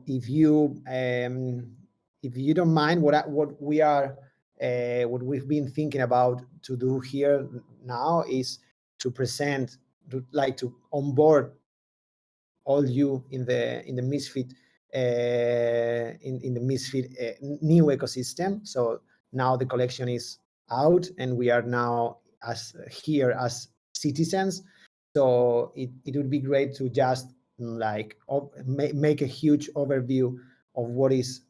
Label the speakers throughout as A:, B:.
A: if you don't mind, what we've been thinking about to do here now is to present, to onboard all you in the Misfit in the Misfit new ecosystem. So now the collection is out, and we are now here as citizens. So it would be great to just make a huge overview of what is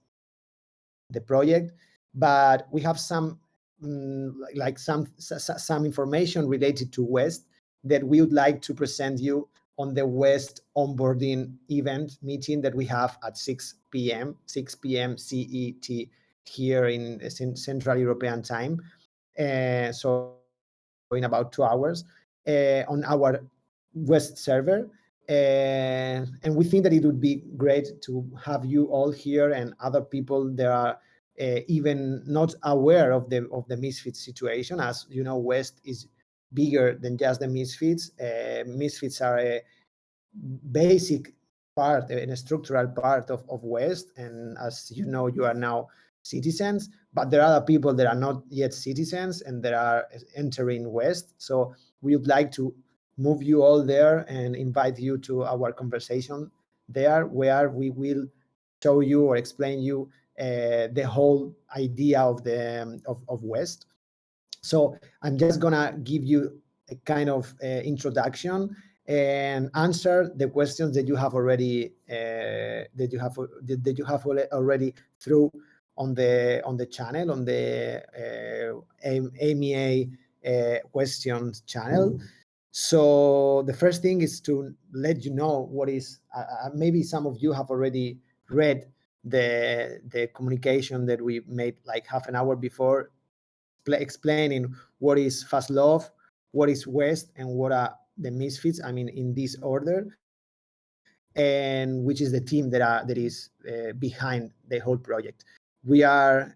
A: the project, but we have some some information related to West that we would like to present you on the West onboarding event meeting that we have at 6 p.m. CET here in Central European time. So in about 2 hours on our West server. And we think that it would be great to have you all here and other people that are even not aware of the Misfits situation. As you know, West is bigger than just the Misfits. Misfits are a basic part and a structural part of West, and as you know, you are now citizens, but there are other people that are not yet citizens and that are entering West. So we would like to move you all there and invite you to our conversation there, where we will show you or explain you the whole idea of the of West. So I'm just gonna give you a kind of introduction and answer the questions that you have already already through on the channel, on the AMEA questions channel. So the first thing is to let you know what is maybe some of you have already read the communication that we made like half an hour before, explaining what is Fast Love, what is West, and what are the Misfits. I mean, in this order, and which is the team that is behind the whole project. We are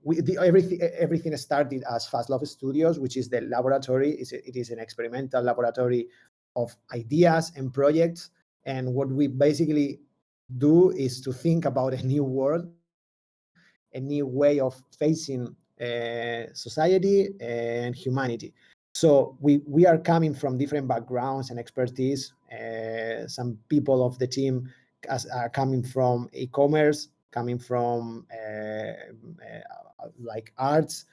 A: everything started as Fast Love Studios, which is the laboratory. It is an experimental laboratory of ideas and projects. And what we basically do is to think about a new world, a new way of facing society and humanity. So we are coming from different backgrounds and expertise. Some people of the team are coming from e-commerce, coming from like arts,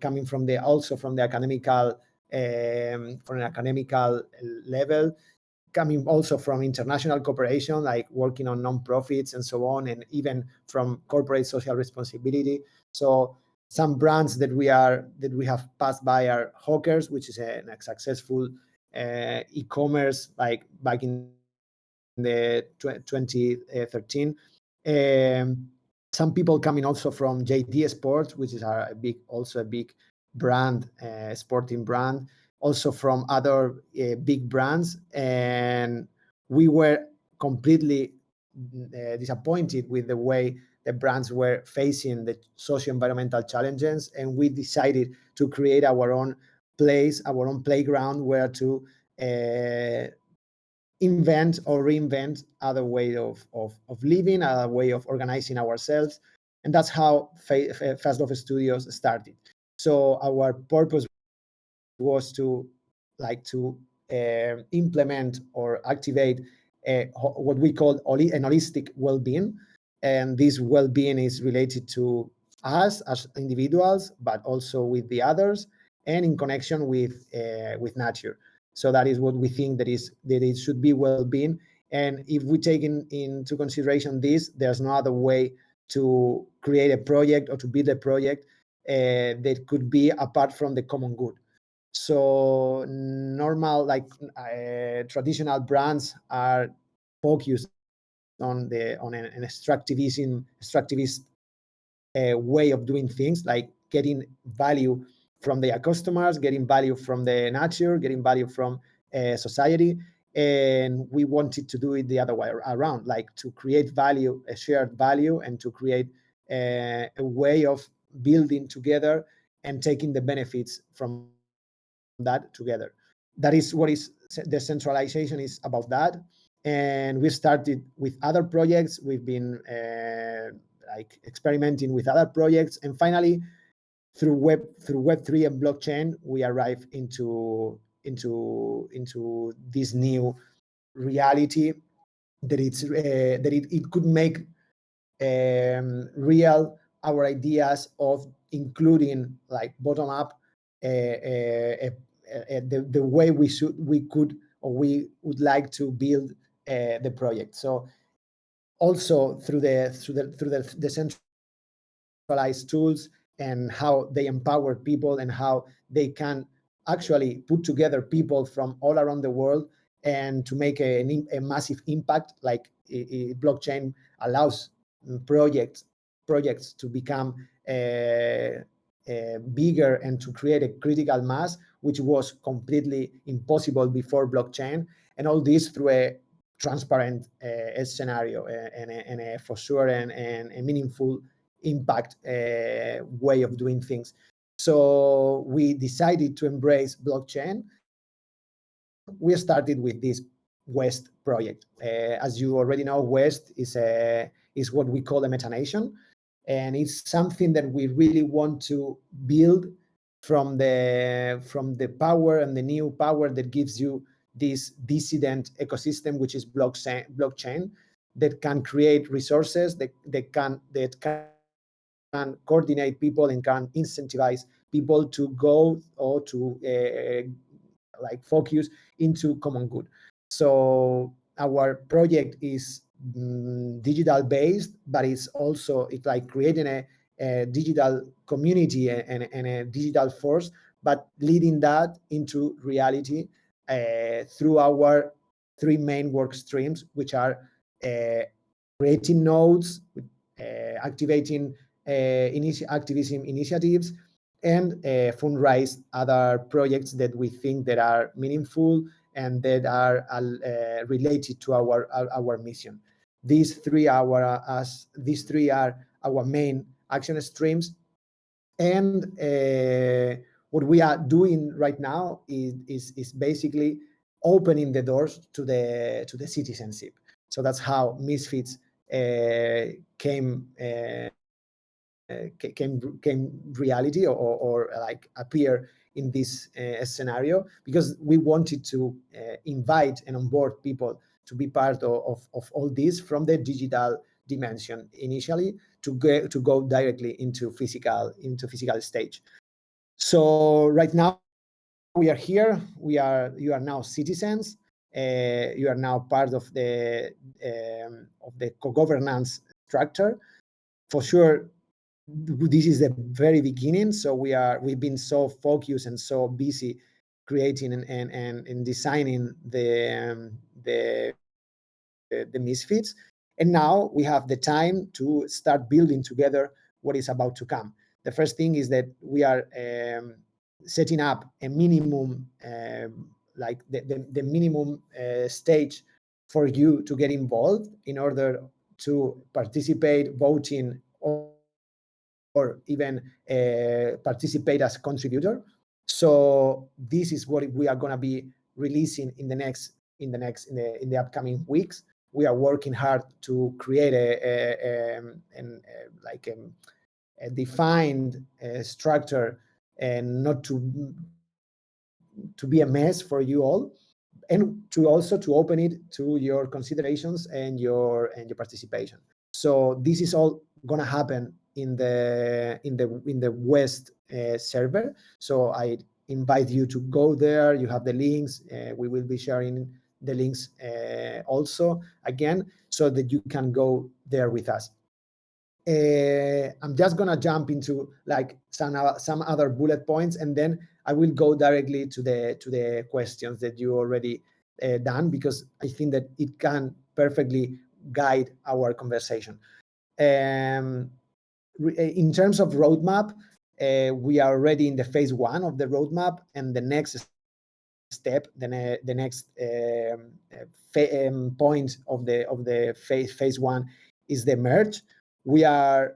A: coming from also from the academical from an academical level, coming also from international cooperation, like working on non-profits and so on, and even from corporate social responsibility. So some brands that we have passed by are Hawkers, which is a successful e-commerce like back in the 2013. Some people coming also from JD Sports, which is also a big brand, sporting brand, also from other big brands. And we were completely disappointed with the way the brands were facing the socio-environmental challenges, and we decided to create our own place, our own playground, where to invent or reinvent other way of living, other way of organizing ourselves. And that's how Fast Love Studios started. So our purpose was to implement or activate what we call an holistic well-being. And this well-being is related to us as individuals, but also with the others, and in connection with nature. So that is what we think that it should be well-being. And if we take into consideration this, there's no other way to create a project or to build a project that could be apart from the common good. So normal, traditional brands are focused on an extractivist way of doing things, like getting value from their customers, getting value from the nature, getting value from society. And we wanted to do it the other way around, like to create value, a shared value, and to create a way of building together and taking the benefits from that together. That is what is decentralization is about. That And we started with other projects. We've been like experimenting with other projects, and finally, through Web3 and blockchain, we arrive into this new reality that it could make real our ideas of including like bottom up the way we could or we would like to build the project. So also through the decentralized tools and how they empower people and how they can actually put together people from all around the world and to make a massive impact. Like blockchain allows projects to become bigger and to create a critical mass, which was completely impossible before blockchain, and all this through a transparent scenario and for sure and a meaningful impact way of doing things. So we decided to embrace blockchain, and we started with this West project. As you already know, West is what we call a metanation, and it's something that we really want to build from the power and the new power that gives you this dissident ecosystem, which is blockchain, that can create resources that can coordinate people and can incentivize people to go or to like focus into common good. So our project is digital based, but it's like creating a digital community and a digital force, but leading that into reality through our three main work streams, which are uh, creating nodes, activating activism initiatives, and fundraise other projects that we think that are meaningful and that are related to our mission. These three are our main action streams, and what we are doing right now is basically opening the doors to the citizenship. So that's how Misfits came reality or like appear in this scenario, because we wanted to invite and onboard people to be part of all this from the digital dimension initially to go directly into physical stage. So right now we are here. You are now citizens. You are now part of the co-governance structure. For sure, this is the very beginning. So we've been so focused and so busy creating and designing the Misfits, and now we have the time to start building together what is about to come. The first thing is that we are setting up a minimum like the minimum stage for you to get involved in order to participate, voting, or even participate as contributor. So this is what we are going to be releasing in the upcoming weeks. We are working hard to create a defined structure and not to be a mess for you all, and to also to open it to your considerations and your participation. So this is all gonna happen in the West server. So I invite you to go there. You have the links. We will be sharing the links also again, so that you can go there with us. I'm just gonna jump into like some other bullet points, and then I will go directly to the questions that you already done, because I think that it can perfectly guide our conversation. In terms of roadmap, we are already in the phase one of the roadmap, and the next step, the next point of the phase one is the merge. We have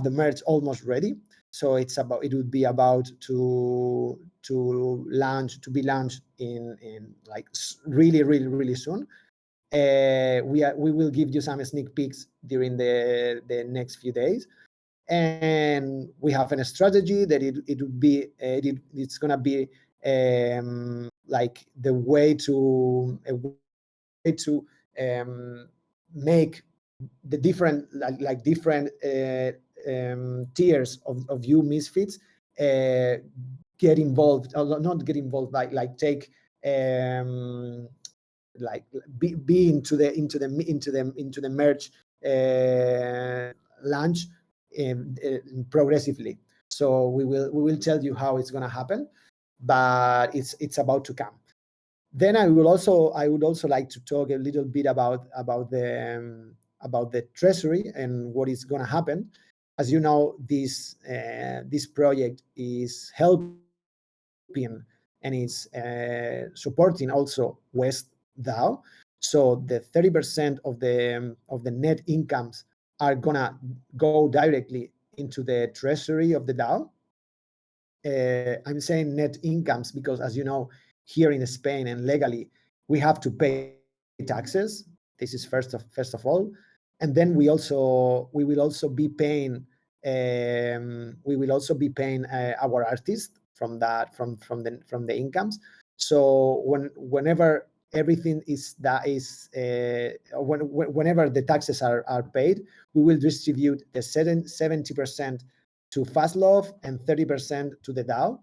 A: the merge almost ready. So it would be about to be launched in like really soon. We will give you some sneak peeks during the next few days, and we have a strategy that it would be it's gonna be like the way to make the different like different tiers of you misfits get involved, or not get involved, like take like be into the merge launch progressively. So we will tell you how it's going to happen, but it's about to come. Then I would also like to talk a little bit about the treasury and what is going to happen. As you know, this project is helping and is supporting also West DAO. So the 30% of the net incomes are gonna go directly into the treasury of the DAO. I'm saying net incomes because, as you know, here in Spain and legally, we have to pay taxes. This is first of all, and then we will also be paying our artists from that from the incomes. So whenever everything is whenever the taxes are paid, we will distribute the 70% to Fastlove and 30% to the DAO.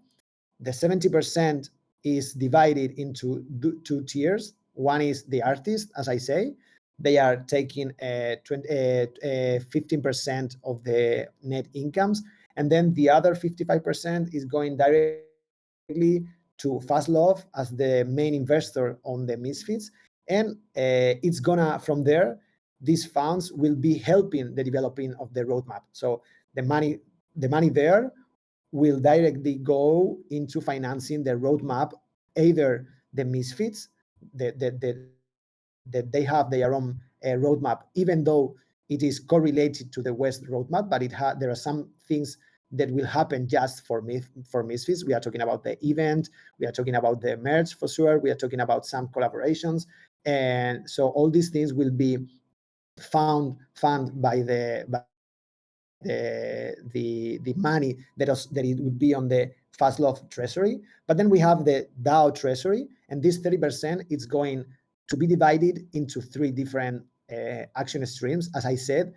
A: The 70% is divided into two tiers. One is the artist, as I say. They are taking 15% of the net incomes. And then the other 55% is going directly to Fastlove as the main investor on the Misfits. And it's gonna, from there, these funds will be helping the developing of the roadmap. So the money there will directly go into financing the roadmap, either the Misfits, that they have their own roadmap, even though it is correlated to the West roadmap, but there are some things that will happen just for Misfits. We are talking about the event, we are talking about the merge for sure, we are talking about some collaborations, and so all these things will be funded by the money that it would be on the Fastlove treasury. But then we have the DAO treasury, and this 30% is going to be divided into three different action streams. As I said,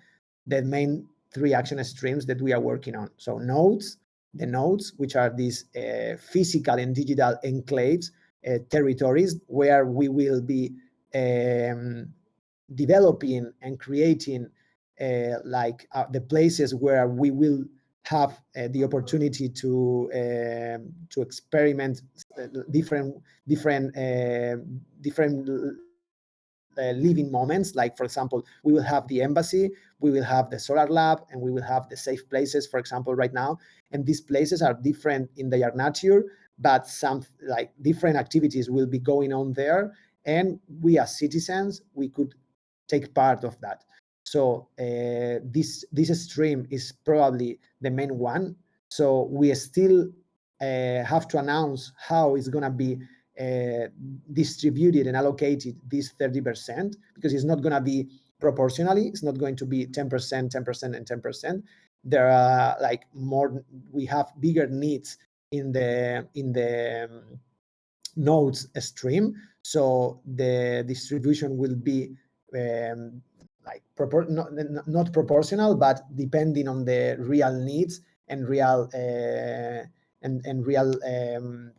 A: the main three action streams that we are working on. So the nodes, which are these physical and digital enclaves, territories where we will be developing and creating the places where we will have the opportunity to experiment different living moments. Like, for example, we will have the embassy, we will have the solar lab, and we will have the safe places, for example, right now. And these places are different in their nature, but some like different activities will be going on there, and we as citizens, we could take part of that. So this stream is probably the main one. So we still have to announce how it's going to be distributed and allocated this 30%, because it's not going to be proportionally. It's not going to be 10%, 10%, and 10%. There are we have bigger needs in the nodes stream. So the distribution will be not proportional, but depending on the real needs and real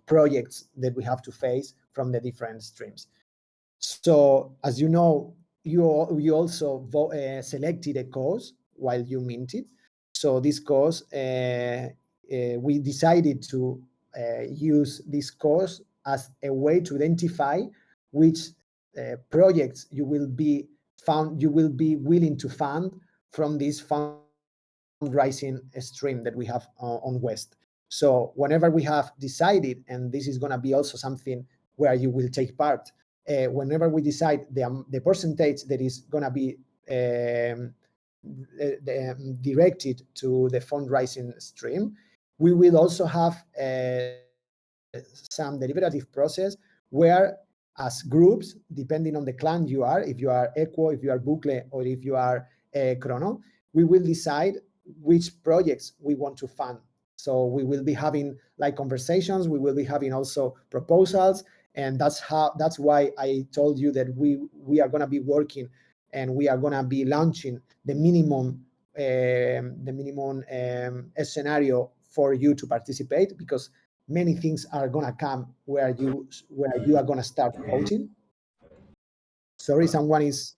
A: projects that we have to face from the different streams. So as you know, you also selected a cause while you minted. So this cause, we decided to use this cause as a way to identify which projects you will be willing to fund from this fundraising stream that we have on West. So whenever we have decided, and this is going to be also something where you will take part, whenever we decide the percentage that is going to be directed to the fundraising stream. We will also have some deliberative process where, as groups, depending on the clan you are, if you are Equo, if you are Bucle, or if you are Chrono, we will decide which projects we want to fund. So we will be having like conversations, we will be having also proposals, and that's why I told you that we are going to be working and we are going to be launching the minimum scenario for you to participate, because many things are going to come where you are going to start voting. Sorry, someone is.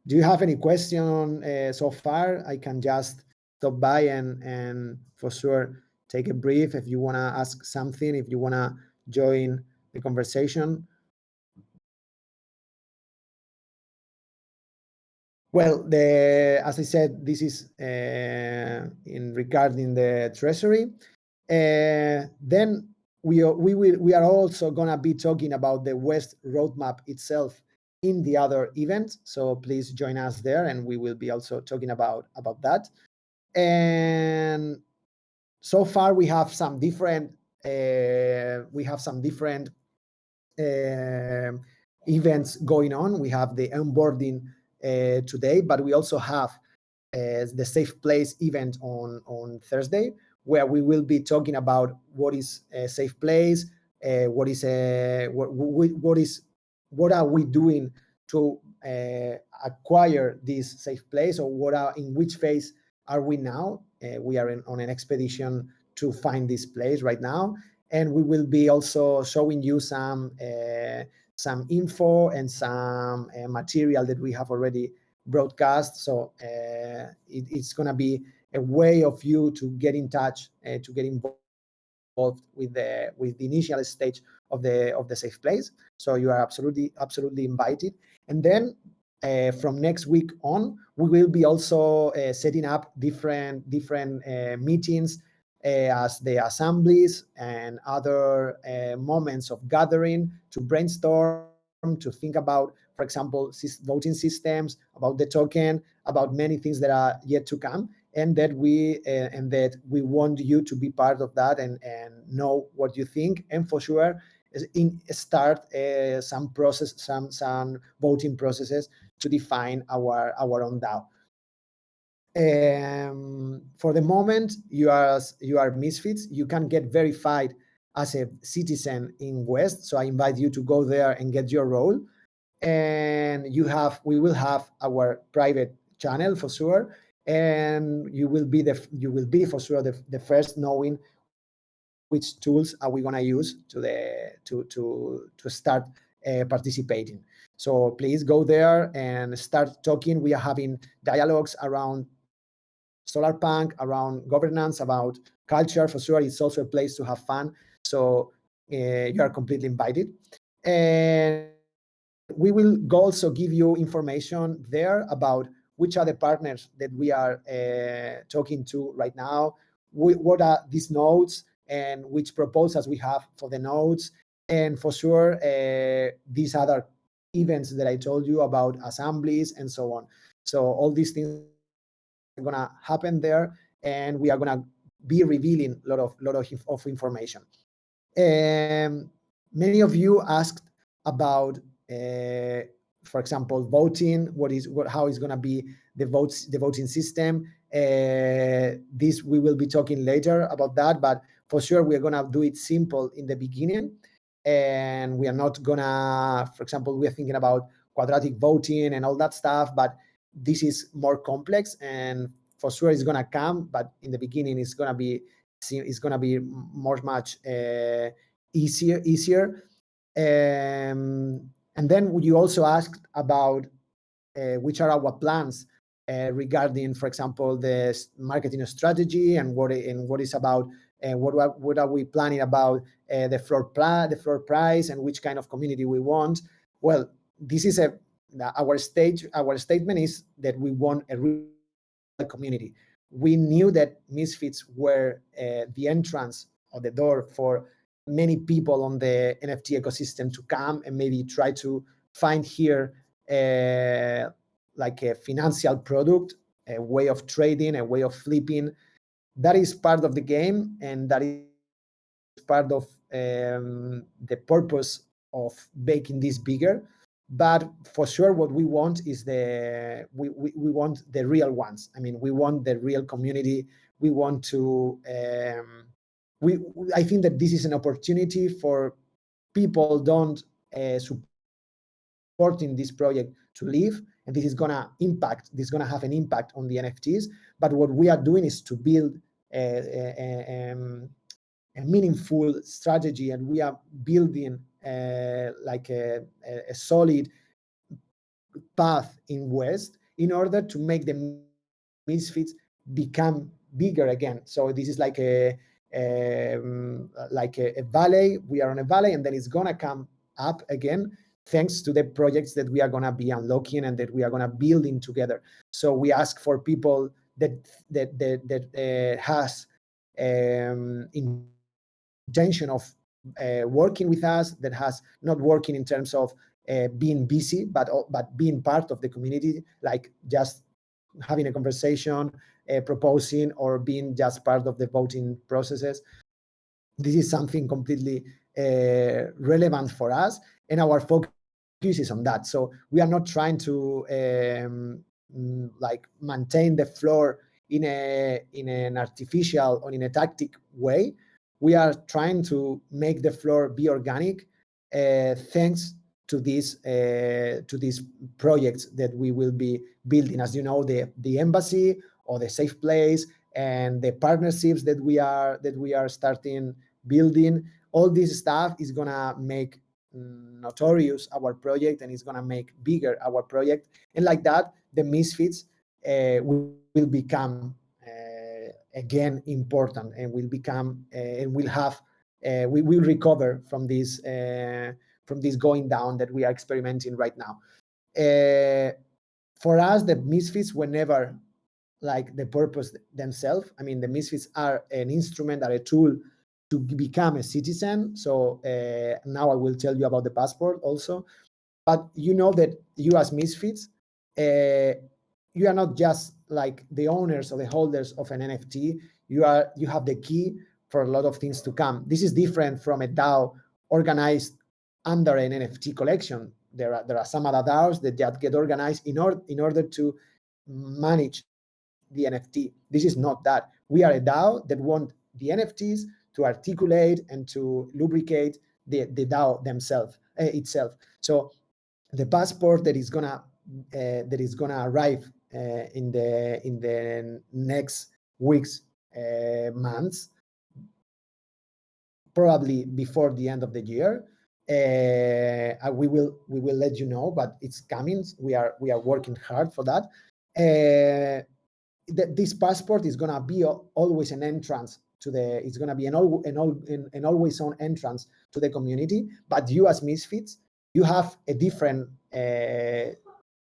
A: Do you have any question so far? I can just stop by and for sure take a brief if you want to ask something, if you want to join the conversation. Well, as I said, this is in regarding the treasury. Then we are also gonna be talking about the West roadmap itself in the other event. So please join us there, and we will be also talking about that. And so far we have some different events going on. We have the onboarding today, but we also have the Safe Place event on Thursday, where we will be talking about what is a safe place, what are we doing to acquire this safe place, or in which phase are we now? We are on an expedition to find this place right now, and we will be also showing you some info and some material that we have already broadcast. So it's going to be a way of you to get in touch, to get involved with the initial stage of the safe place. So you are absolutely invited. And then from next week on, we will be also setting up different meetings as the assemblies and other moments of gathering to brainstorm, to think about, for example, voting systems, about the token, about many things that are yet to come, and that we want you to be part of that and know what you think, and for sure start some voting processes to define our own DAO. For the moment, you are Misfits. You can get verified as a citizen in West, so I invite you to go there and get your role. And we will have our private channel for sure, and you will be for sure the first knowing which tools are we going to use to start participating. So please go there and start talking. We are having dialogues around Solarpunk, around governance, about culture. For sure, it's also a place to have fun. So you are completely invited. And we will also give you information there about which are the partners that we are talking to right now, what are these nodes, and which proposals we have for the nodes, and for sure these other events that I told you about, assemblies and so on. So all these things are gonna happen there, and we are gonna be revealing a lot of information. Many of you asked about, for example, voting. How is going to be the voting system? This we will be talking later about that, but for sure we are going to do it simple in the beginning, and we are not gonna. For example, we are thinking about quadratic voting and all that stuff, but this is more complex, and for sure it's going to come. But in the beginning, it's going to be much easier. And then you also asked about which are our plans regarding, for example, the marketing strategy, and what is about what are we planning about the floor price, and which kind of community we want. Well, this is our statement is that we want a real community. We knew that Misfits were the entrance or the door for many people on the NFT ecosystem to come and maybe try to find here like a financial product, a way of trading, a way of flipping. That is part of the game, and that is part of the purpose of making this bigger. But for sure, what we want is we want the real ones. I mean, we want the real community. We want to I think that this is an opportunity for people don't supporting this project to leave, and this is gonna have an impact on the NFTs. But what we are doing is to build a meaningful strategy, and we are building like a solid path in West in order to make the Misfits become bigger again. So this is like a valley. We are on a valley, and then it's gonna come up again, thanks to the projects that we are gonna be unlocking and that we are gonna building together. So we ask for people that has intention of working with us, that has not working in terms of being busy, but being part of the community, like just having a conversation, proposing, or being just part of the voting processes. This is something completely relevant for us, and our focus is on that. So we are not trying to like maintain the floor in an artificial or in a tactic way. We are trying to make the floor be organic, thanks to these projects that we will be building. As you know, the embassy or the safe place and the partnerships that we are starting building. All this stuff is gonna make notorious our project, and it's gonna make bigger our project. And like that, the Misfits will become again important, and will become and will have we will recover from this going down that we are experimenting right now. For us, the Misfits were never like the purpose themselves. I mean, the Misfits are an instrument, are a tool to become a citizen. So now I will tell you about the passport also. But you know that you as Misfits, you are not just like the owners or the holders of an NFT. You have the key for a lot of things to come. This is different from a DAO organized under an NFT collection. There are some other DAOs that get organized in order to manage the NFT. This is not that. We are a DAO that want the NFTs to articulate and to lubricate the DAO itself. So the passport that is gonna arrive in the next weeks, months, probably before the end of the year. We will let you know, but it's coming. We are working hard for that. This passport is gonna be always an entrance to the. It's gonna be an always on entrance to the community. But you as Misfits, you have a different.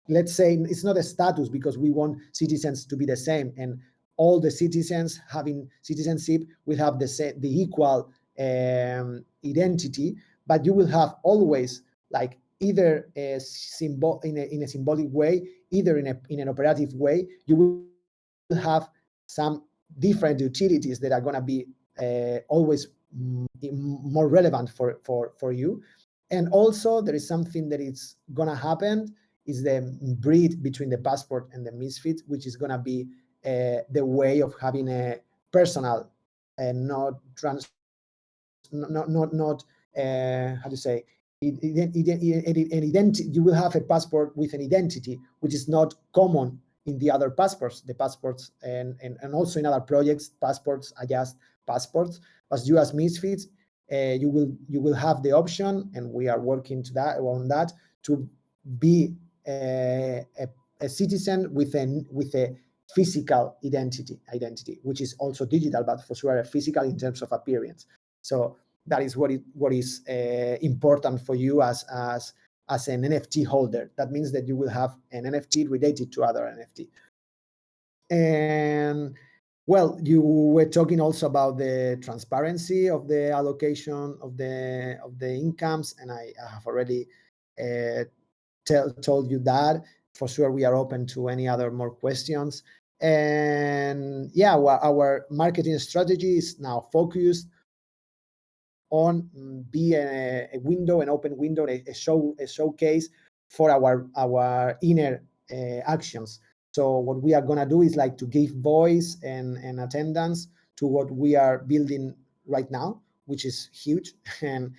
A: Let's say it's not a status, because we want citizens to be the same, and all the citizens having citizenship will have the equal identity. But you will have always like either a symbol in a symbolic way, either in an operative way. You will have some different utilities that are going to be always more relevant for you. And also there is something that is going to happen, is the breed between the passport and the Misfit, which is going to be the way of having a personal and not how to say, an identity. You will have a passport with an identity, which is not common in the other passports. The passports and also in other projects, passports are just passports. As you as Misfits, you will have the option, and we are working on that, to be a citizen with a physical identity, which is also digital, but for sure physical in terms of appearance. So that is what is important for you as an NFT holder. That means that you will have an NFT related to other NFT. And well, you were talking also about the transparency of the allocation of the incomes, and I have already told you that. for sure we are open to any other more questions. And yeah, our marketing strategy is now focused on be a window, an open window, a showcase for our inner actions. So what we are gonna do is like to give voice and attendance to what we are building right now, which is huge and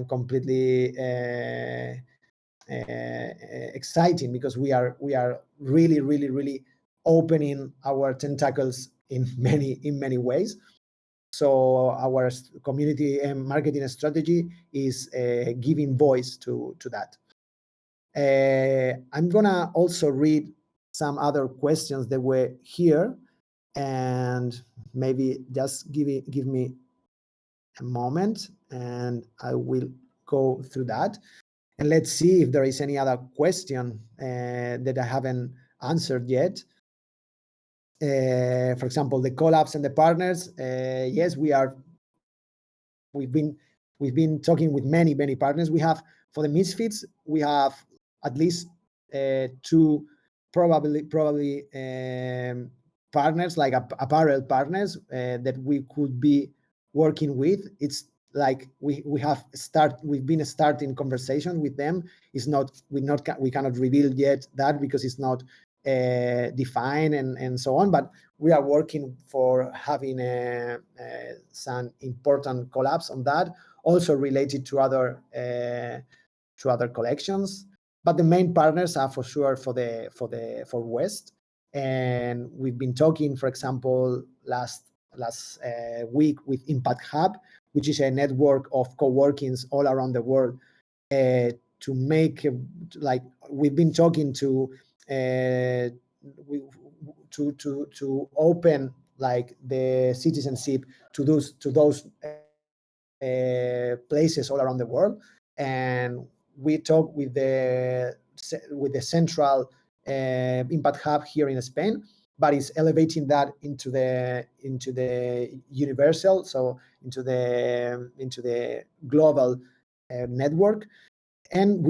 A: completely exciting, because we are really opening our tentacles in many ways. So our community and marketing strategy is giving voice to that. I'm gonna also read some other questions that were here, and maybe just give me a moment, and I will go through that. And let's see if there is any other question that I haven't answered yet. For example, the collabs and the partners. Yes, we've been talking with many partners. We have, for the Misphits, we have at least two probably partners, like apparel partners that we could be working with. It's like we've been starting conversation with them. It's not we cannot reveal yet that, because it's not defined and so on, but we are working for having some important collabs on that, also related to other collections. But the main partners are for sure for West. And we've been talking, for example, last week with Impact Hub, which is a network of co-workings all around the world, to make like we've been talking to open like the citizenship to those places all around the world. And we talk with the central Impact Hub here in Spain, but it's elevating that into the universal, so into the global network. And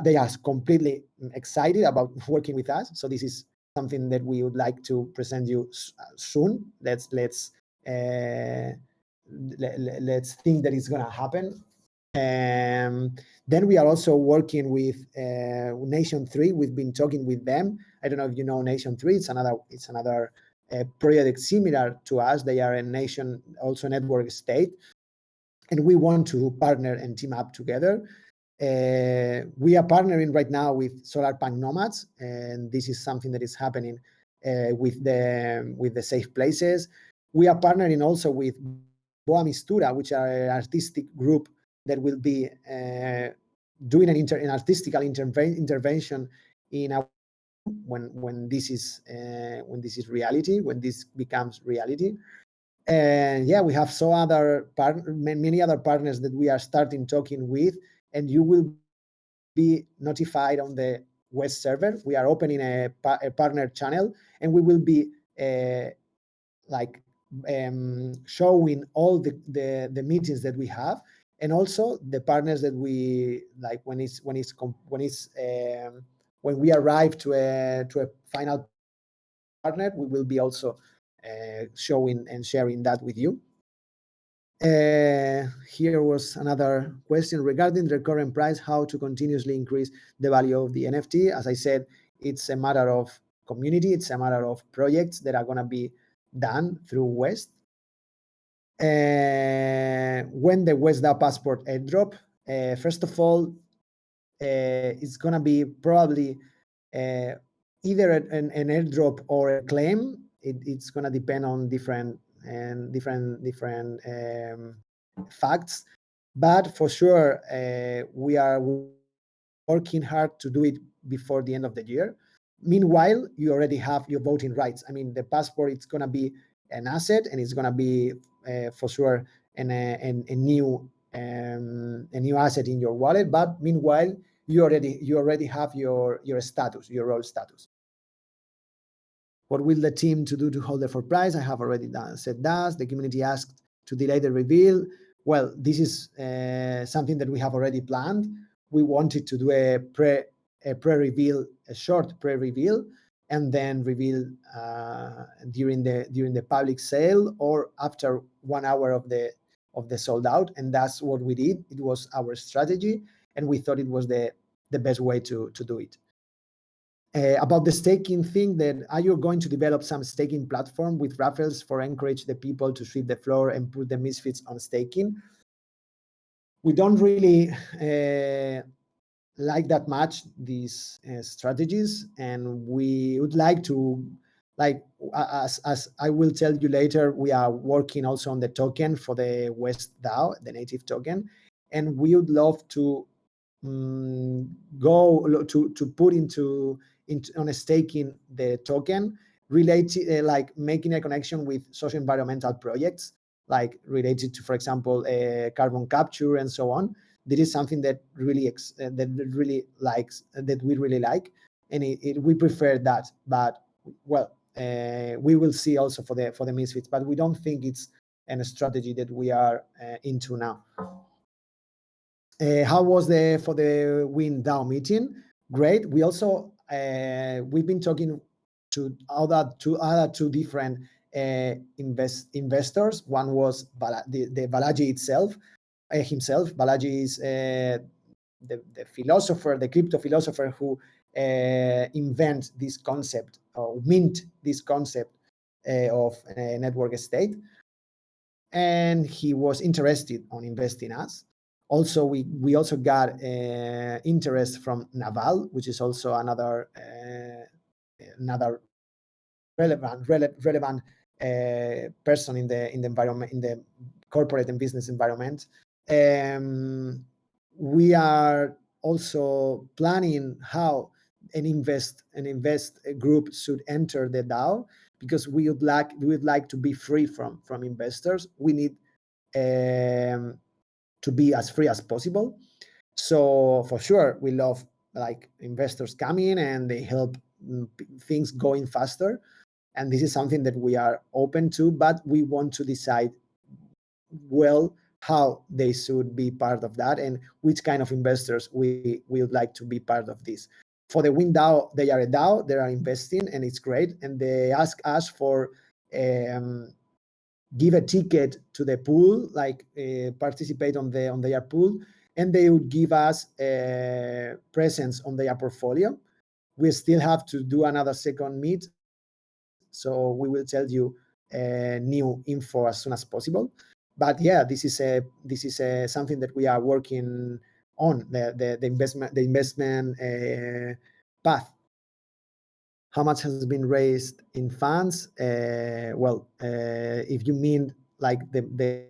A: they are completely excited about working with us. So this is something that we would like to present you soon. Let's think that it's going to happen. Then we are also working with Nation 3. We've been talking with them. I don't know if you know Nation 3. It's another project similar to us. They are a nation, also network state, and we want to partner and team up together. We are partnering right now with Solar Punk Nomads, and this is something that is happening with the Safe Places. We are partnering also with Boa Mistura, which are an artistic group that will be doing an artistical intervention in our when this is reality, when this becomes reality. And yeah, we have many other partners that we are starting talking with, and you will be notified on the West server. We are opening a partner channel, and we will be showing all the meetings that we have, and also the partners that we like when we arrive to a final partner. We will be also showing and sharing that with you. Here was another question regarding the current price, how to continuously increase the value of the NFT. As I said, it's a matter of community, it's a matter of projects that are going to be done through West. When the WestDAO passport airdrop, first of all, it's going to be probably either an airdrop or a claim. It's going to depend on different facts, but for sure we are working hard to do it before the end of the year. Meanwhile, you already have your voting rights. I mean, the passport, it's going to be an asset, and it's going to be for sure a new asset in your wallet. But meanwhile, you already have your status, your role status. What will the team to do to hold the for price? I have already said that. The community asked to delay the reveal. Well, this is something that we have already planned. We wanted to do a a short pre-reveal, and then reveal during the public sale or after 1 hour of the sold out. And that's what we did. It was our strategy, and we thought it was the best way to do it. About the staking thing, that are you going to develop some staking platform with raffles for encourage the people to sweep the floor and put the Misfits on staking? We don't really like that much these strategies, and we would like to, like, as I will tell you later, we are working also on the token for the West DAO, the native token, and we would love to go to put into on a staking the token related, like making a connection with social environmental projects, like related to, for example, carbon capture and so on. This is something that really that we really like, and we prefer that. But well, we will see also for the Misfits, but we don't think it's a strategy that we are into now. How was for the Win DAO meeting? Great. We also we've been talking to two different investors. One was the Balaji himself. Balaji is the philosopher, the crypto philosopher who invent this concept or mint this concept of network state, and he was interested on investing us. Also, we also got interest from Naval, which is also another relevant person in the environment, in the corporate and business environment. We are also planning how an invest group should enter the DAO, because we would like to be free from investors. We need to be as free as possible. So for sure, we love like investors coming and they help things going faster. And this is something that we are open to, but we want to decide well how they should be part of that and which kind of investors we would like to be part of this. For the Win DAO, they are a DAO, they are investing, and it's great. And they ask us for give a ticket to the pool, like participate on their pool, and they would give us presence on their portfolio. We still have to do another second meet, so we will tell you new info as soon as possible. But yeah, this is something that we are working on, the investment path. How much has been raised in funds? If you mean like the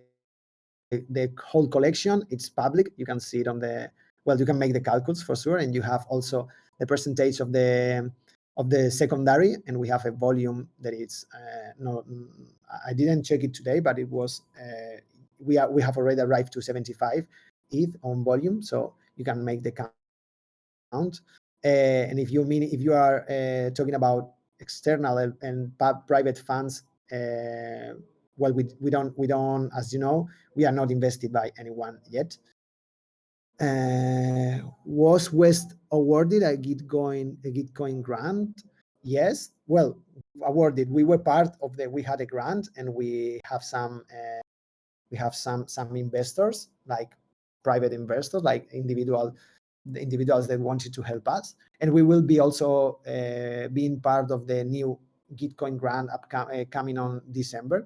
A: whole collection, it's public. You can see it on you can make the calculus for sure, and you have also the percentage of the secondary, and we have a volume that is no, I didn't check it today, but it was we have already arrived to 75 ETH on volume, so you can make the count. And if you are talking about external and private funds, we don't, as you know, we are not invested by anyone yet. Was West awarded a Gitcoin grant? Yes. Well, awarded. We were part of we had a grant, and we have some investors, like private investors, like the individuals that wanted to help us, and we will be also being part of the new Gitcoin grant coming on December.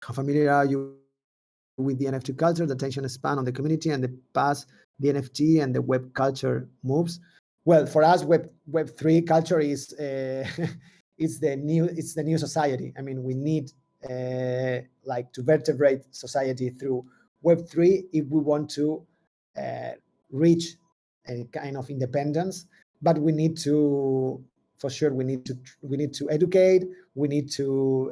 A: How familiar are you with the NFT culture, the attention span on the community, and the past the NFT and the web culture moves? Well, for us, Web3 culture is it's the new society. I mean, we need like to vertebrate society through Web3 if we want to reach a kind of independence. But we need to, for sure, we need to educate. We need to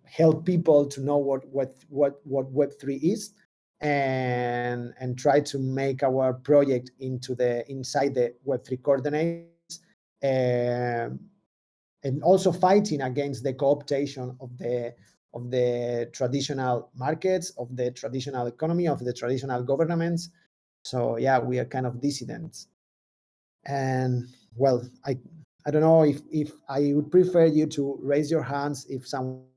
A: help people to know what Web3 is, and try to make our project inside the Web3 coordinates, and also fighting against the co-optation of the traditional markets, of the traditional economy, of the traditional governments. So yeah, we are kind of dissidents. And well, I don't know if I would prefer you to raise your hands if someone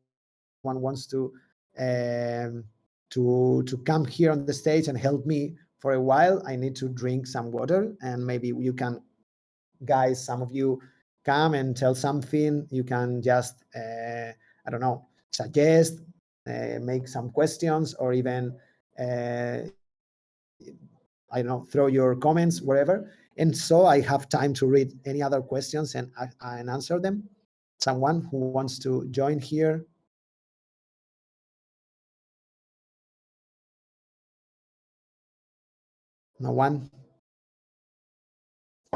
A: wants um, to come here on the stage and help me for a while. I need to drink some water, and maybe you can, guys, some of you come and tell something. You can just I don't know, suggest, make some questions, or even I don't know, throw your comments wherever. And so I have time to read any other questions and answer them. Someone who wants to join here? No one?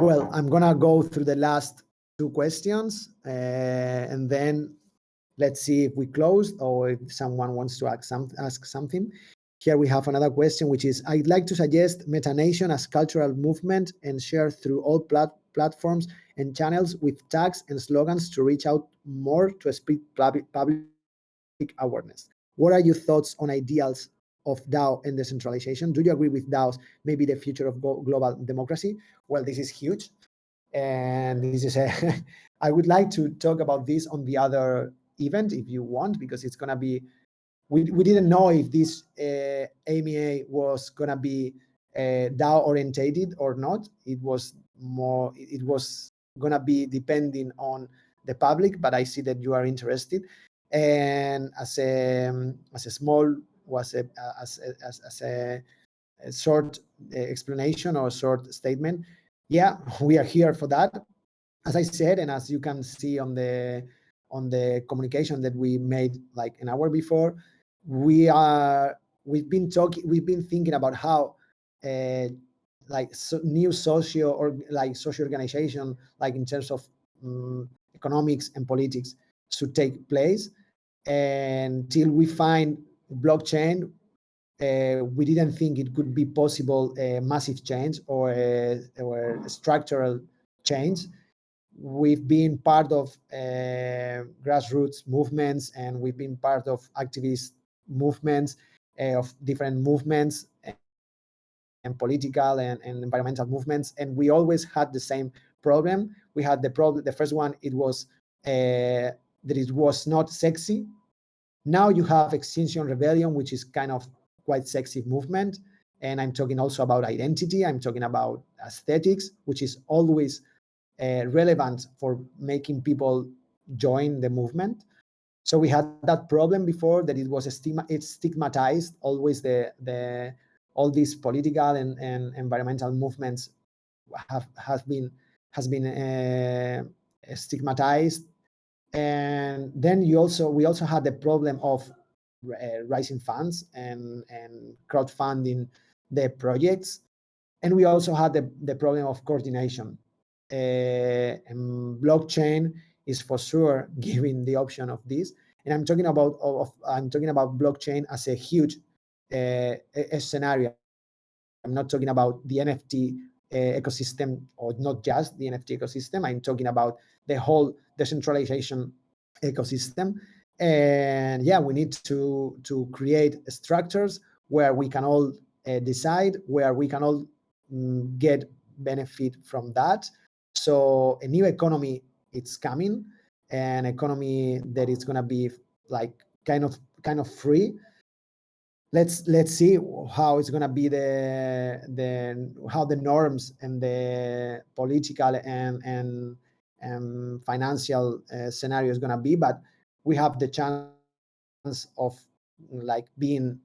A: Well, I'm gonna go through the last two questions, and then let's see if we closed or if someone wants to ask something. Here we have another question, which is, I'd like to suggest MetaNation as cultural movement and share through all platforms and channels with tags and slogans to reach out more to spread public awareness. What are your thoughts on ideals of DAO and decentralization? Do you agree with DAOs maybe the future of global democracy? Well, this is huge. And this is a, I would like to talk about this on the other event if you want, because it's going to be, we didn't know if this AMA was going to be DAO orientated or not. It was more, it was going to be depending on the public, but I see that you are interested. And as a small, was a, as a short explanation or short statement, yeah, we are here for that. As I said, and as you can see on the communication that we made like an hour before, we've been talking, we've been thinking about how uh, like new socio or like social organization, like in terms of economics and politics, should take place. And till we find blockchain, we didn't think it could be possible a massive change or a structural change. We've been part of grassroots movements, and we've been part of activist movements, of different movements and political and environmental movements, and we always had the same problem. We had the problem, the first one, it was that it was not sexy. Now you have Extinction Rebellion, which is kind of quite sexy movement. And I'm talking also about identity. I'm talking about aesthetics, which is always relevant for making people join the movement. So we had that problem before, that it was it's stigmatized. Always the all these political and environmental movements has been stigmatized. And then we also had the problem of raising funds and crowdfunding the projects. And we also had the problem of coordination. And blockchain is for sure giving the option of this. And I'm talking about blockchain as a huge a scenario. I'm not talking about the NFT ecosystem, or not just the NFT ecosystem. I'm talking about the whole decentralization ecosystem. And yeah, we need to create structures where we can all decide, where we can all get benefit from that. So a new economy, it's coming, an economy that is going to be like kind of free. Let's see how it's going to be the how the norms and the political and financial scenario is going to be. But we have the chance of like being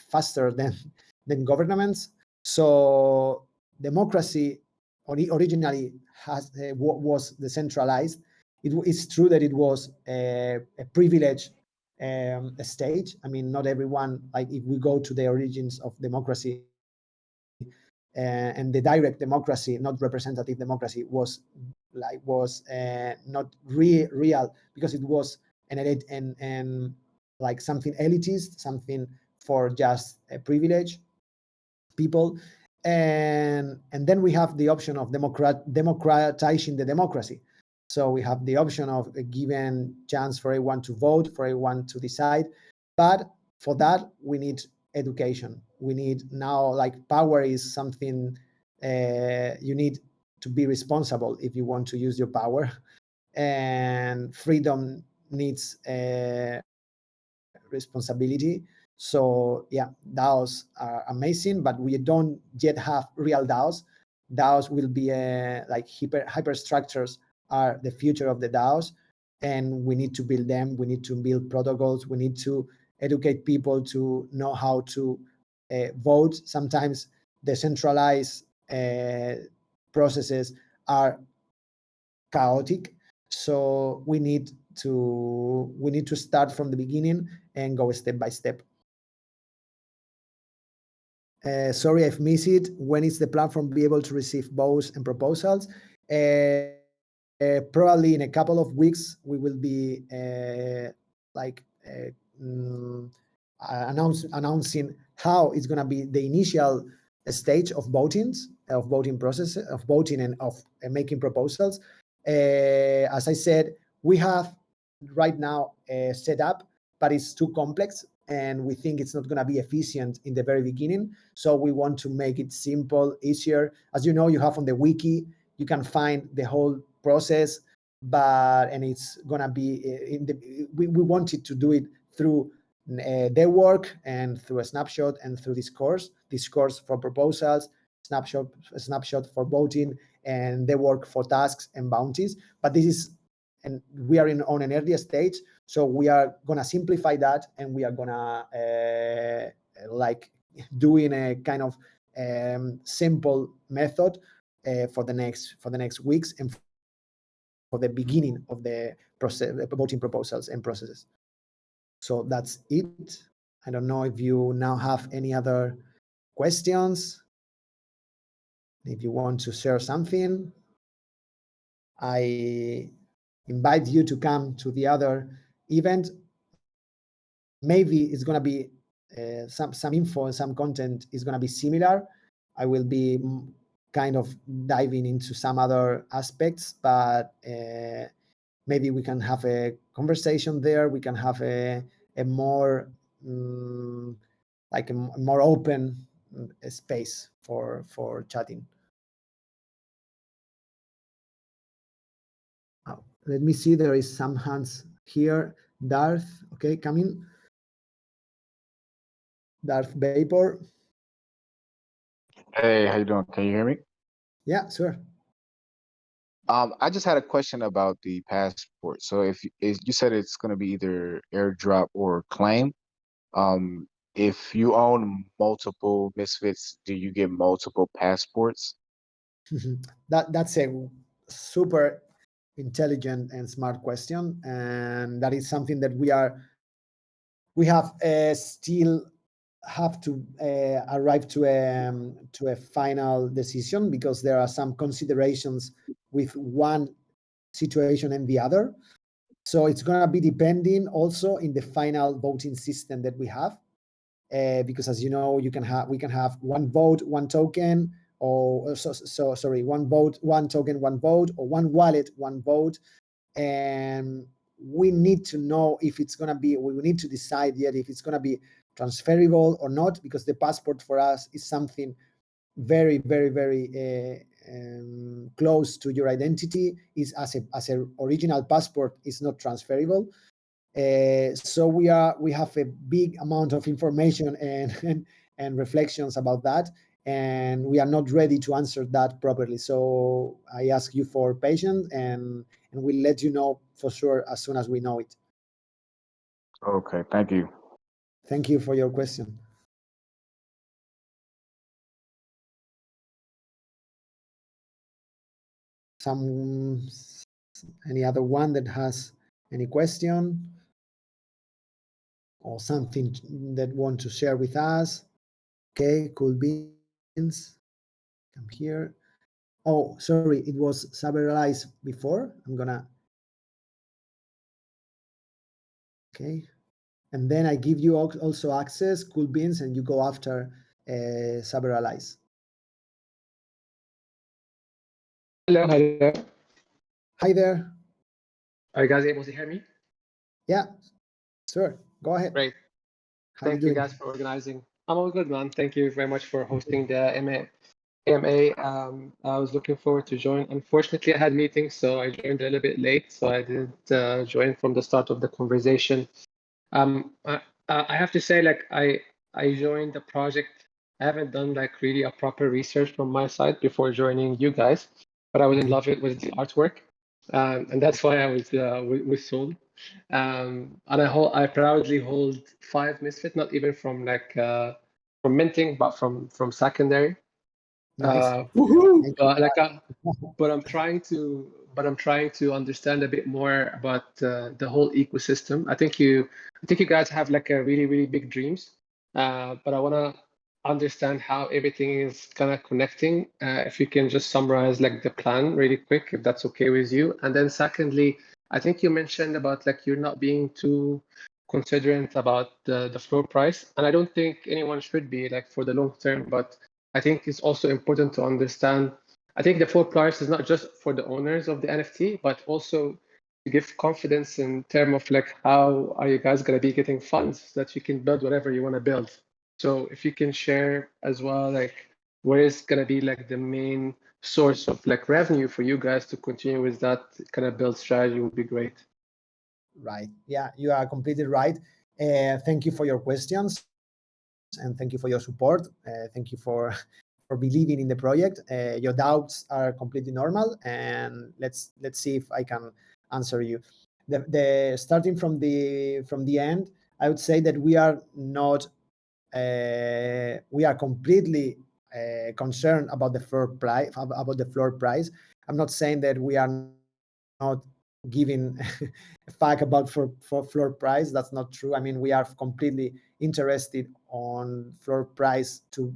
A: faster than governments. So democracy originally was decentralized. It's true that it was a privilege stage. I mean, not everyone, like if we go to the origins of democracy, and the direct democracy, not representative democracy, was not real, because it was and like something elitist, something for just a privilege people. And then we have the option of democratizing the democracy. So we have the option of a given chance for everyone to vote, for everyone to decide. But for that, we need education. we need now, like power is something you need to be responsible if you want to use your power, and freedom needs responsibility. So yeah, DAOs are amazing, but we don't yet have real DAOs. DAOs will be like hyperstructures are the future of the DAOs, and we need to build them. We need to build protocols. We need to educate people to know how to vote. Sometimes decentralized processes are chaotic, so we need to start from the beginning and go step by step. Sorry, I've missed it. When is the platform be able to receive votes and proposals? Probably in a couple of weeks we will be like announcing how it's going to be the initial stage of voting process, of voting and of making proposals. As I said, we have right now set up, but it's too complex and we think it's not going to be efficient in the very beginning. So we want to make it simple, easier. As you know, you have on the wiki, you can find the whole process, and it's going to be we wanted to do it through their work and through a snapshot and through this course for proposals, snapshot for voting, and their work for tasks and bounties. But this is, and we are on an earlier stage, so we are going to simplify that, and we are going to like doing a kind of simple method for the next weeks and for the beginning of the process, voting proposals and processes. So that's it. I don't know if you now have any other questions, if you want to share something. I invite you to come to the other event. Maybe it's going to be some info and some content is going to be similar. I will be kind of diving into some other aspects, but maybe we can have a conversation there. We can have a more like a more open space for chatting. Oh, let me see. There is some hands here. Darth, okay, coming. Darth Vapor.
B: Hey, how you doing? Can you hear me?
A: Yeah, sure.
B: I just had a question about the passport. So if you said it's going to be either airdrop or claim, um, if you own multiple Misfits, do you get multiple passports?
A: That's a super intelligent and smart question, and that is something that we have still have to arrive to a final decision, because there are some considerations with one situation and the other. So it's going to be depending also in the final voting system that we have, because as you know, we can have one vote, one token, or sorry, one vote, one token, one vote, or one wallet, one vote. And we need to know if it's going to be, we need to decide yet if it's going to be transferable or not, because the passport for us is something very, very, very close to your identity. Is as a original passport is not transferable. So we have a big amount of information and reflections about that, and we are not ready to answer that properly. So I ask you for patience, and we'll let you know for sure as soon as we know it.
B: Okay, thank you.
A: Thank you for your question. Some Any other one that has any question or something that want to share with us? Okay, cool beans. Come here. Oh, sorry, it was Saberialized before. I'm gonna, okay. And then I give you also access, cool beans, and you go after Saberialize.
C: Hello, hi there.
A: Hi there.
C: Are you guys able to hear me?
A: Yeah, sure. Go ahead.
C: Great.
A: How you
C: Thank you
A: doing?
C: guys for organizing I'm all good, man. Thank you very much for hosting the AMA. I was looking forward to join. Unfortunately, I had meetings, so I joined a little bit late, so I didn't join from the start of the conversation. I have to say, like, I joined the project. I haven't done like really a proper research from my side before joining you guys, but I was in love with the artwork, and that's why I was with sold. And I proudly hold 5 Misfit, not even from like from minting, but from secondary.
A: Nice.
C: Woohoo!
A: Thank you.
C: Like but I'm trying to understand a bit more about the whole ecosystem. I think you guys have like a really big dreams, but I want to understand how everything is kind of connecting. If you can just summarize like the plan really quick, if that's okay with you. And then secondly, I think you mentioned about like you're not being too considerate about the floor price, and I don't think anyone should be like for the long term, but I think it's also important to understand. I think the floor price is not just for the owners of the NFT, but also to give confidence in terms of like how are you guys going to be getting funds so that you can build whatever you want to build. So if you can share as well, like where is going to be like the main source of like revenue for you guys to continue with that kind of build strategy would be great.
A: Right. Yeah, you are completely right. Thank you for your questions and thank you for your support. Thank you for believing in the project. Your doubts are completely normal, and let's see if I can answer you. The starting from the end, I would say that we are not we are completely concerned about the floor price. I'm not saying that we are not giving a fuck about for floor price. That's not true. I mean, we are completely interested on floor price to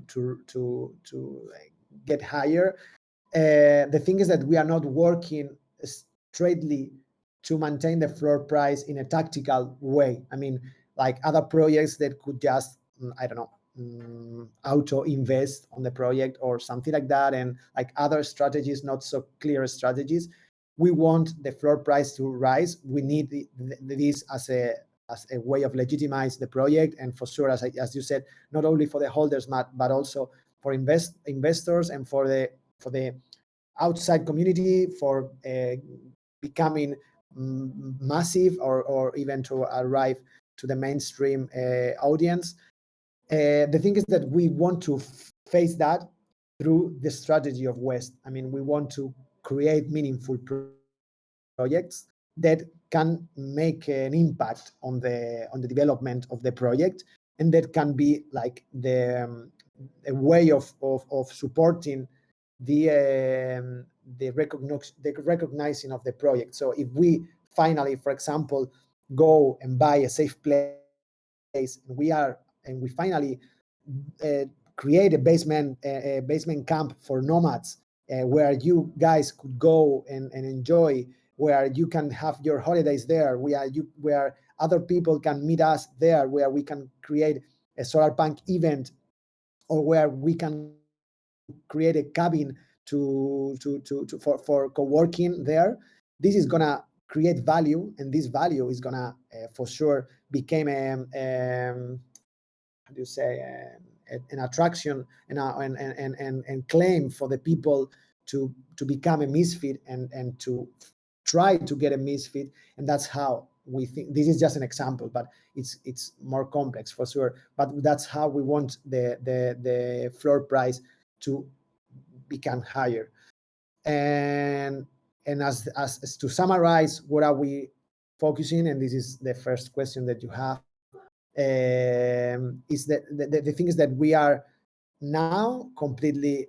A: get higher. The thing is that we are not working straightly to maintain the floor price in a tactical way. I mean, like other projects that could just, I don't know, auto invest on the project or something like that, and like other strategies, not so clear strategies. We want the floor price to rise. We need this as a way of legitimize the project, and for sure, as you said, not only for the holders, but also for investors and for the outside community, for becoming massive, or even to arrive to the mainstream audience. The thing is that we want to face that through the strategy of West. I mean, we want to create meaningful projects that can make an impact on the development of the project, and that can be like a way of supporting the recognizing of the project. So if we finally, for example, go and buy a safe place, and we finally uh, create a basement camp for nomads, where you guys could go and enjoy, where you can have your holidays there, where other people can meet us there, where we can create a solar punk event, or where we can create a cabin for co-working there. This is gonna create value, and this value is gonna for sure become how do you say, an attraction and claim for the people to become a misfit, and to try to get a misfit. And that's how we think. This is just an example, but it's more complex for sure. But that's how we want the floor price to become higher. And as to summarize, what are we focusing? And this is the first question that you have. Is that the thing is that we are now completely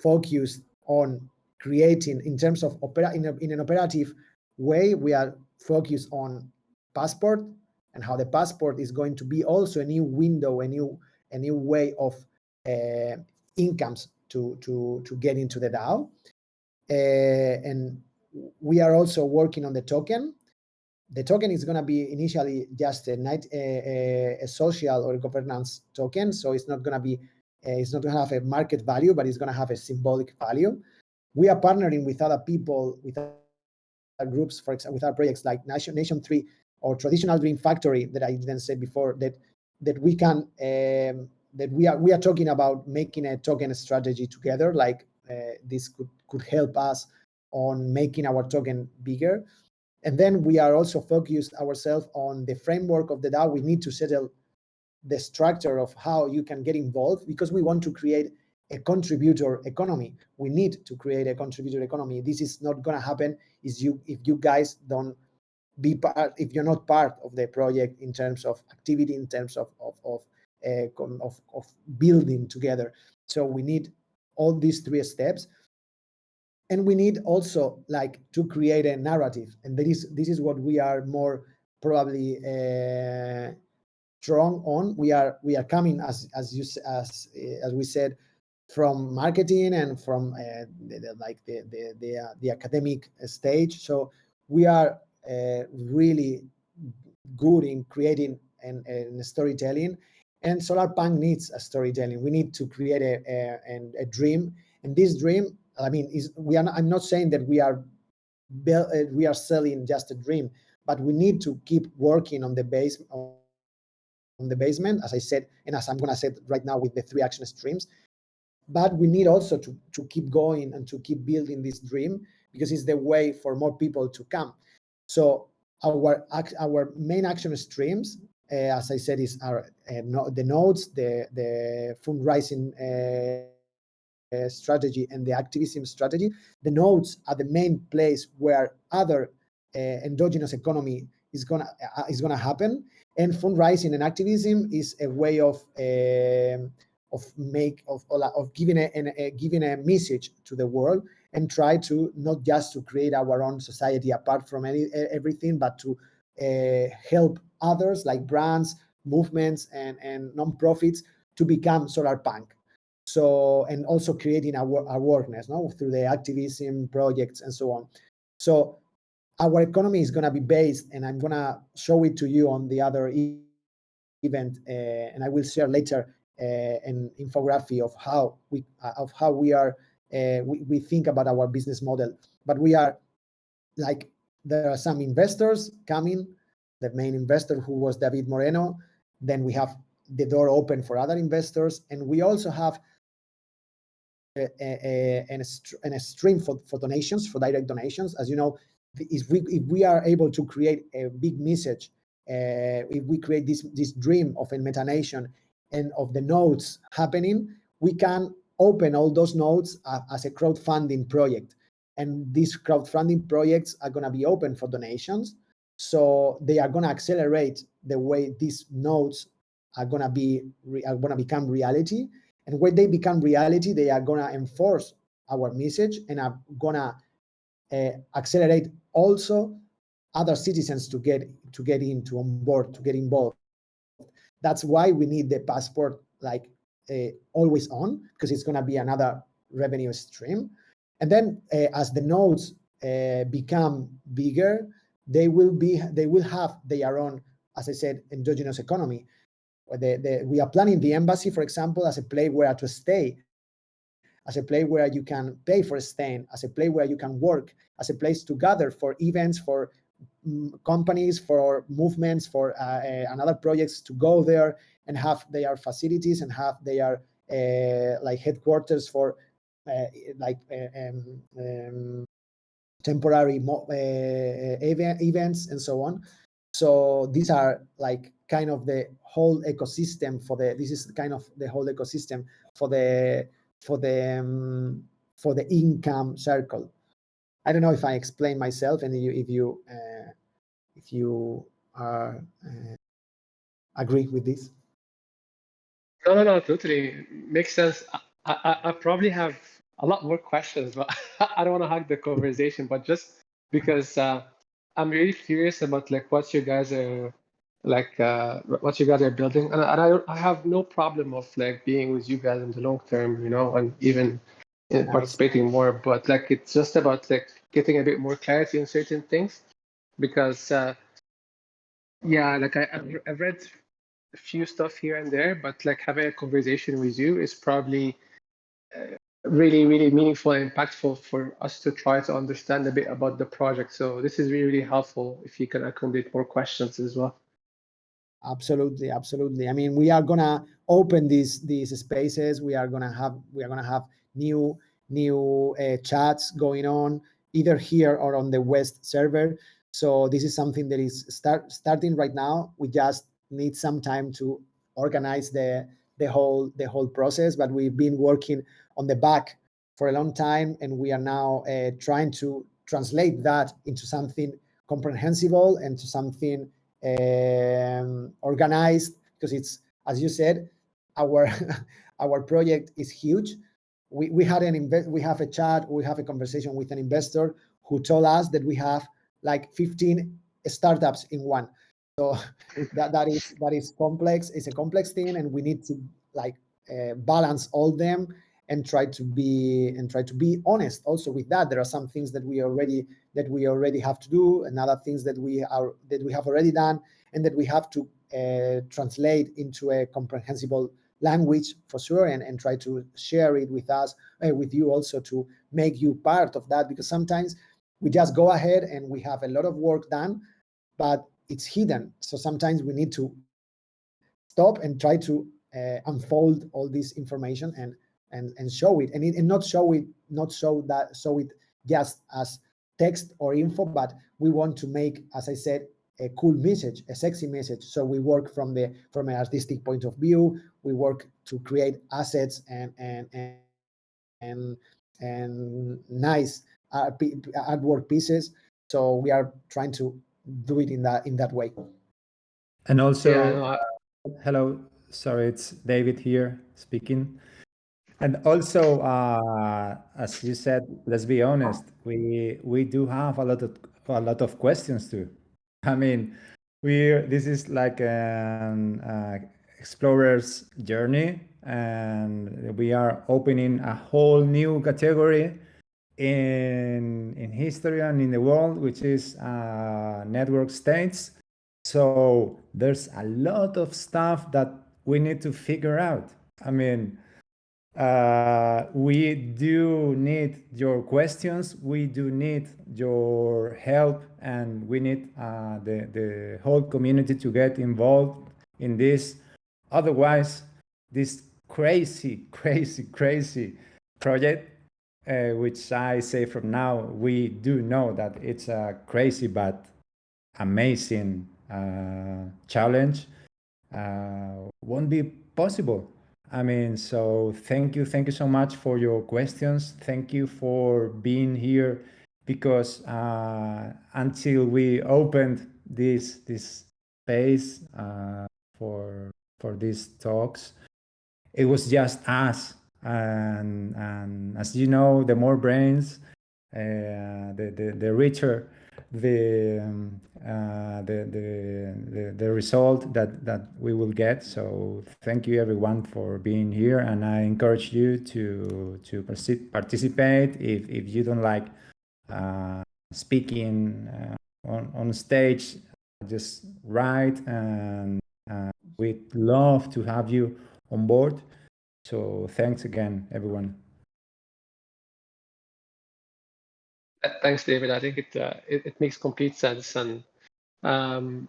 A: focused on creating, in terms of in an operative way, we are focused on passport, and how the passport is going to be also a new window, a new way of incomes to get into the DAO. And we are also working on the token. The token is going to be initially just a social or a governance token, so it's not going to have a market value, but it's going to have a symbolic value. We are partnering with other people, with other groups, for example, with other projects like Nation 3 or Traditional Dream Factory, that I didn't say before, that we can that we are talking about making a token strategy together. Like this could help us on making our token bigger. And then we are also focused ourselves on the framework of the DAO. We need to settle the structure of how you can get involved, because we want to create a contributor economy. We need to create a contributor economy. This is not going to happen if you guys don't be part, if you're not part of the project in terms of activity, in terms of building together. So we need all these 3 steps. And we need also like to create a narrative, and this is what we are more probably strong on. We are coming, as we said, from marketing and from the academic stage. So we are really good in creating and storytelling, and Solarpunk needs a storytelling. We need to create a dream, and this dream, I mean, I'm not saying that we are selling just a dream, but we need to keep working on the basement, as I said, and as I'm going to say right now with the 3 action streams. But we need also to keep going and to keep building this dream, because it's the way for more people to come. So our main action streams, as I said, is the nodes, the fundraising strategy, and the activism strategy. The nodes are the main place where other endogenous economy is gonna happen, and fundraising and activism is a way of giving a message to the world, and try to not just to create our own society apart from everything, but to help others like brands, movements, and non-profits to become Solarpunk. So, and also creating awareness, through the activism projects and so on. So our economy is going to be based, and I'm going to show it to you on the other event, and I will share later an infography of how we are we think about our business model. But we are like, there are some investors coming, the main investor who was David Moreno. Then we have the door open for other investors, and we also have a stream for donations, for direct donations. As you know, if we are able to create a big message, if we create this dream of a meta nation and of the nodes happening, we can open all those nodes as a crowdfunding project. And these crowdfunding projects are going to be open for donations. So they are going to accelerate the way these nodes are going to become reality. And when they become reality, they are going to enforce our message and are going to accelerate also other citizens to get on board, to get involved. That's why we need the passport like always on, because it's going to be another revenue stream. And then as the nodes become bigger, they will have their own, as I said, endogenous economy. We are planning the embassy, for example, as a place where to stay, as a place where you can pay for staying, as a place where you can work, as a place to gather for events, for companies, for movements, for and other projects to go there and have their facilities and have their like headquarters for temporary events and so on. So these are like kind of the whole ecosystem this is kind of the whole ecosystem for the income circle. I don't know if I explained myself, and if you are agree with this.
C: No, totally makes sense. I probably have a lot more questions, but I don't want to hug the conversation. But just because I'm really curious about like what you guys are what you guys are building, and I have no problem of like being with you guys in the long term, and even participating more. But like it's just about like getting a bit more clarity on certain things, because yeah, like I've read a few stuff here and there, but like having a conversation with you is probably really, really meaningful and impactful for us to try to understand a bit about the project. So this is really, really helpful if you can accommodate more questions as well.
A: Absolutely, absolutely. I mean, we are gonna open these spaces. We are gonna have new chats going on either here or on the West server. So this is something that is starting right now. We just need some time to organize the whole process. But we've been working on the back for a long time, and we are now trying to translate that into something comprehensible and to something organized, because it's, as you said, our our project is huge. We have a chat, we have a conversation with an investor who told us that we have like 15 startups in one. So that is complex. It's a complex thing, and we need to like balance all them and try to be honest also with that. There are some things that we already have to do, and other things that we have already done, and that we have to translate into a comprehensible language for sure, and try to share it with us, with you also, to make you part of that, because sometimes we just go ahead and we have a lot of work done, but it's hidden. So sometimes we need to stop and try to unfold all this information and show it, and not show it just as text or info, but we want to make, as I said, a cool message, a sexy message. So we work from an artistic point of view. We work to create assets and nice artwork pieces. So we are trying to do it in that way.
D: And
C: Yeah,
D: also,
C: no,
D: hello, sorry, it's David here speaking. And also, as you said, let's be honest, we do have a lot of questions too. I mean, this is like an explorer's journey, and we are opening a whole new category in history and in the world, which is network states. So there's a lot of stuff that we need to figure out. I mean, we do need your questions, we do need your help, and we need the whole community to get involved in this. Otherwise, this crazy, crazy, crazy project, which I say from now, we do know that it's a crazy but amazing challenge, won't be possible. I mean, so thank you so much for your questions. Thank you for being here, because until we opened this space for these talks, it was just us. And as you know, the more brains, the richer the result that we will get. So thank you everyone for being here, and I encourage you to participate. If you don't like speaking on stage, just write, and we'd love to have you on board. So thanks again, everyone.
C: thanks, David. I think it makes complete sense, and um,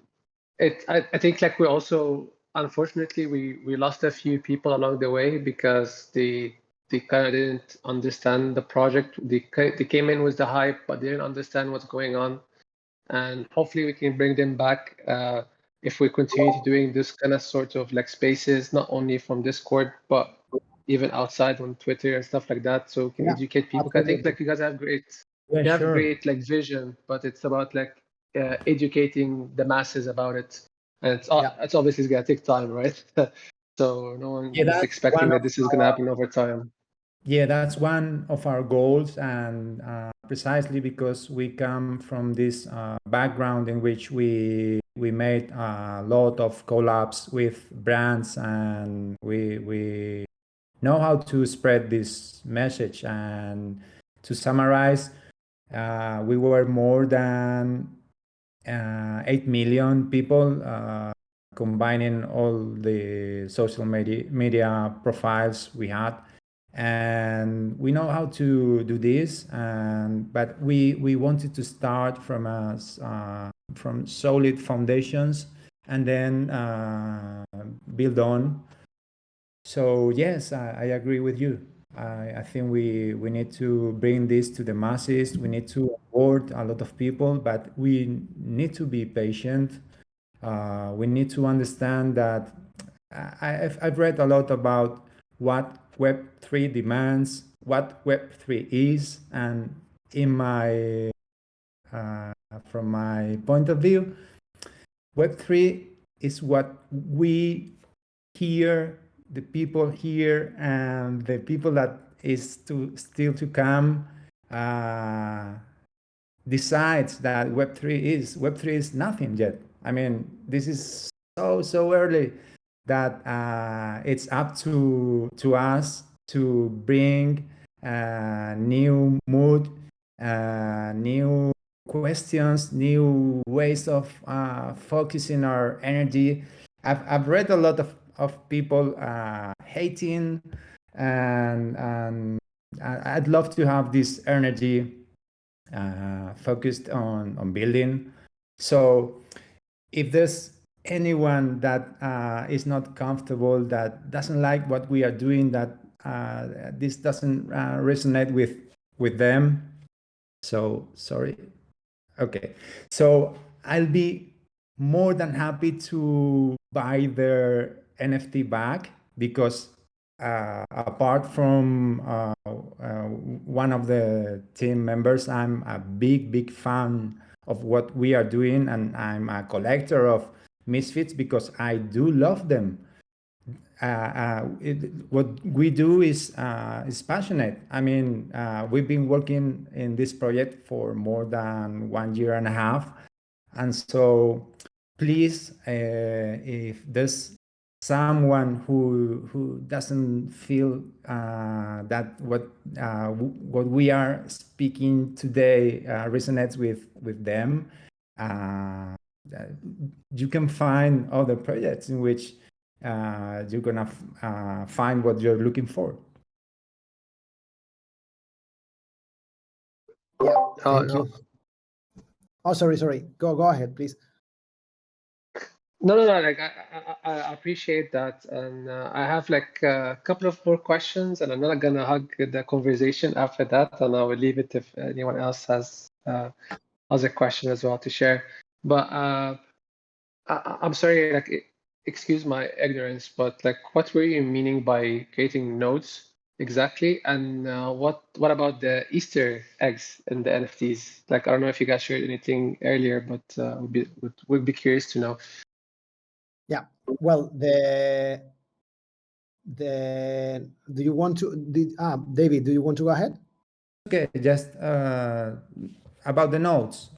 C: I think like we also, unfortunately, we lost a few people along the way because they kind of didn't understand the project. They came in with the hype, but they didn't understand what's going on. And hopefully we can bring them back if we continue to doing this kind of sort of like spaces, not only from Discord, but even outside on Twitter and stuff like that, so we can
A: Yeah,
C: educate people. I think like you guys have
D: Yeah,
C: you have
D: sure.
C: great like vision, but it's about like educating the masses about it, and it's obviously gonna take time, right? So no one
D: Yeah,
C: is
D: that's
C: expecting
D: one
C: that
D: of
C: this is gonna happen over time.
D: Yeah, that's one of our goals, and precisely because we come from this background in which we made a lot of collabs with brands, and we know how to spread this message. And to summarize, we were more than 8 million people, combining all the social media profiles we had, and we know how to do this. But we wanted to start from from solid foundations, and then build on. So yes, I agree with you. I think we need to bring this to the masses. We need to onboard a lot of people, but we need to be patient. We need to understand that I've read a lot about what Web3 demands, what Web3 is, and in my from my point of view, Web3 is what we here, the people here, and the people that is to still to come decides that Web3 is. Web3 is nothing yet. I mean, this is so early that it's up to us to bring new mood, new questions, new ways of focusing our energy. I've read a lot of people hating, and I'd love to have this energy focused on building. So if there's anyone that is not comfortable, that doesn't like what we are doing, that this doesn't resonate with them, so sorry. Okay, so I'll be more than happy to buy their NFT back, because apart from one of the team members, I'm a big fan of what we are doing, and I'm a collector of Misfits because I do love them. What we do is passionate. I mean, we've been working in this project for more than 1 year and a half, and so please, if there's someone who doesn't feel that what we are speaking today resonates with them, you can find other projects in which you're gonna find what you're looking for.
A: Yeah,
C: Oh,
A: thank you. Oh, sorry. Go ahead, please.
C: No, like I appreciate that, and I have like a couple of more questions, and I'm not gonna hug the conversation after that, and I will leave it if anyone else has a question as well to share. But I'm sorry, like excuse my ignorance, but like what were you meaning by creating nodes exactly? And what about the Easter eggs in the NFTs? Like I don't know if you guys shared anything earlier, but would be curious to know.
A: Yeah. Well, do you want to David, do you want to go ahead?
D: Okay, just about the nodes.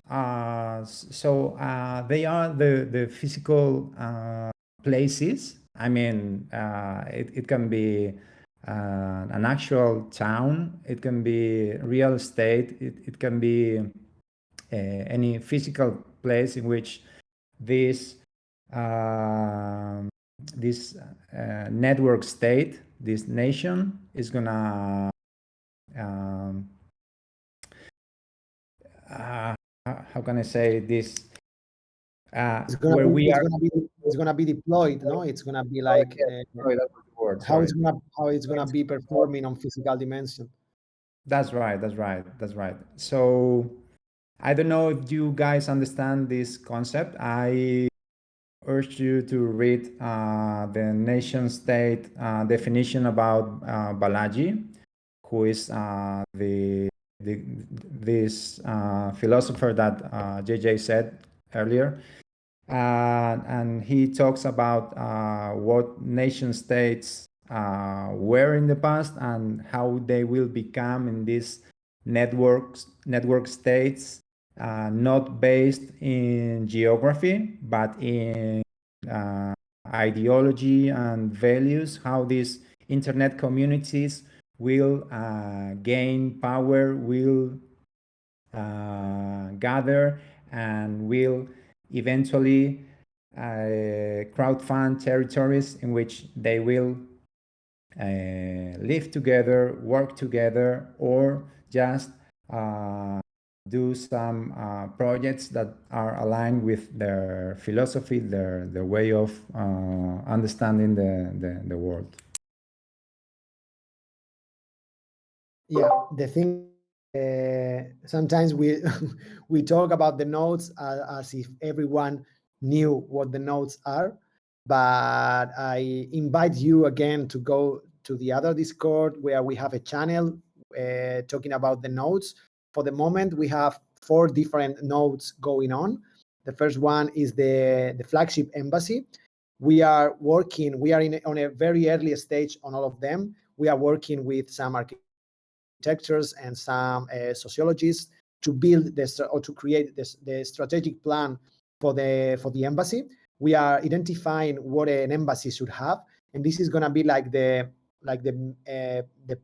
D: So they are the physical places. I mean, it can be an actual town. It can be real estate. It can be any physical place in which this this network state, this nation, is gonna how can I say this? Where we are,
A: it's gonna be deployed, no? It's gonna be like
D: sorry, that was the word.
A: how
D: Sorry.
A: it's gonna be performing on physical dimension.
D: That's right. So I don't know if you guys understand this concept. I urge you to read the nation state definition about Balaji, who is this philosopher that JJ said earlier. And he talks about what nation states were in the past and how they will become in these network states, not based in geography, but in ideology and values, how these internet communities will gain power, will gather, and will eventually crowdfund territories in which they will live together, work together, or just do some projects that are aligned with their philosophy, their way of understanding the world.
A: Yeah, the thing, sometimes we we talk about the nodes as if everyone knew what the nodes are, but I invite you again to go to the other Discord where we have a channel talking about the nodes. For the moment, we have 4 different nodes going on. The first one is the flagship embassy. We are working, we are on a very early stage on all of them. We are working with some architectures and some sociologists to build this or to create the strategic plan for the embassy. We are identifying what an embassy should have, and this is going to be like the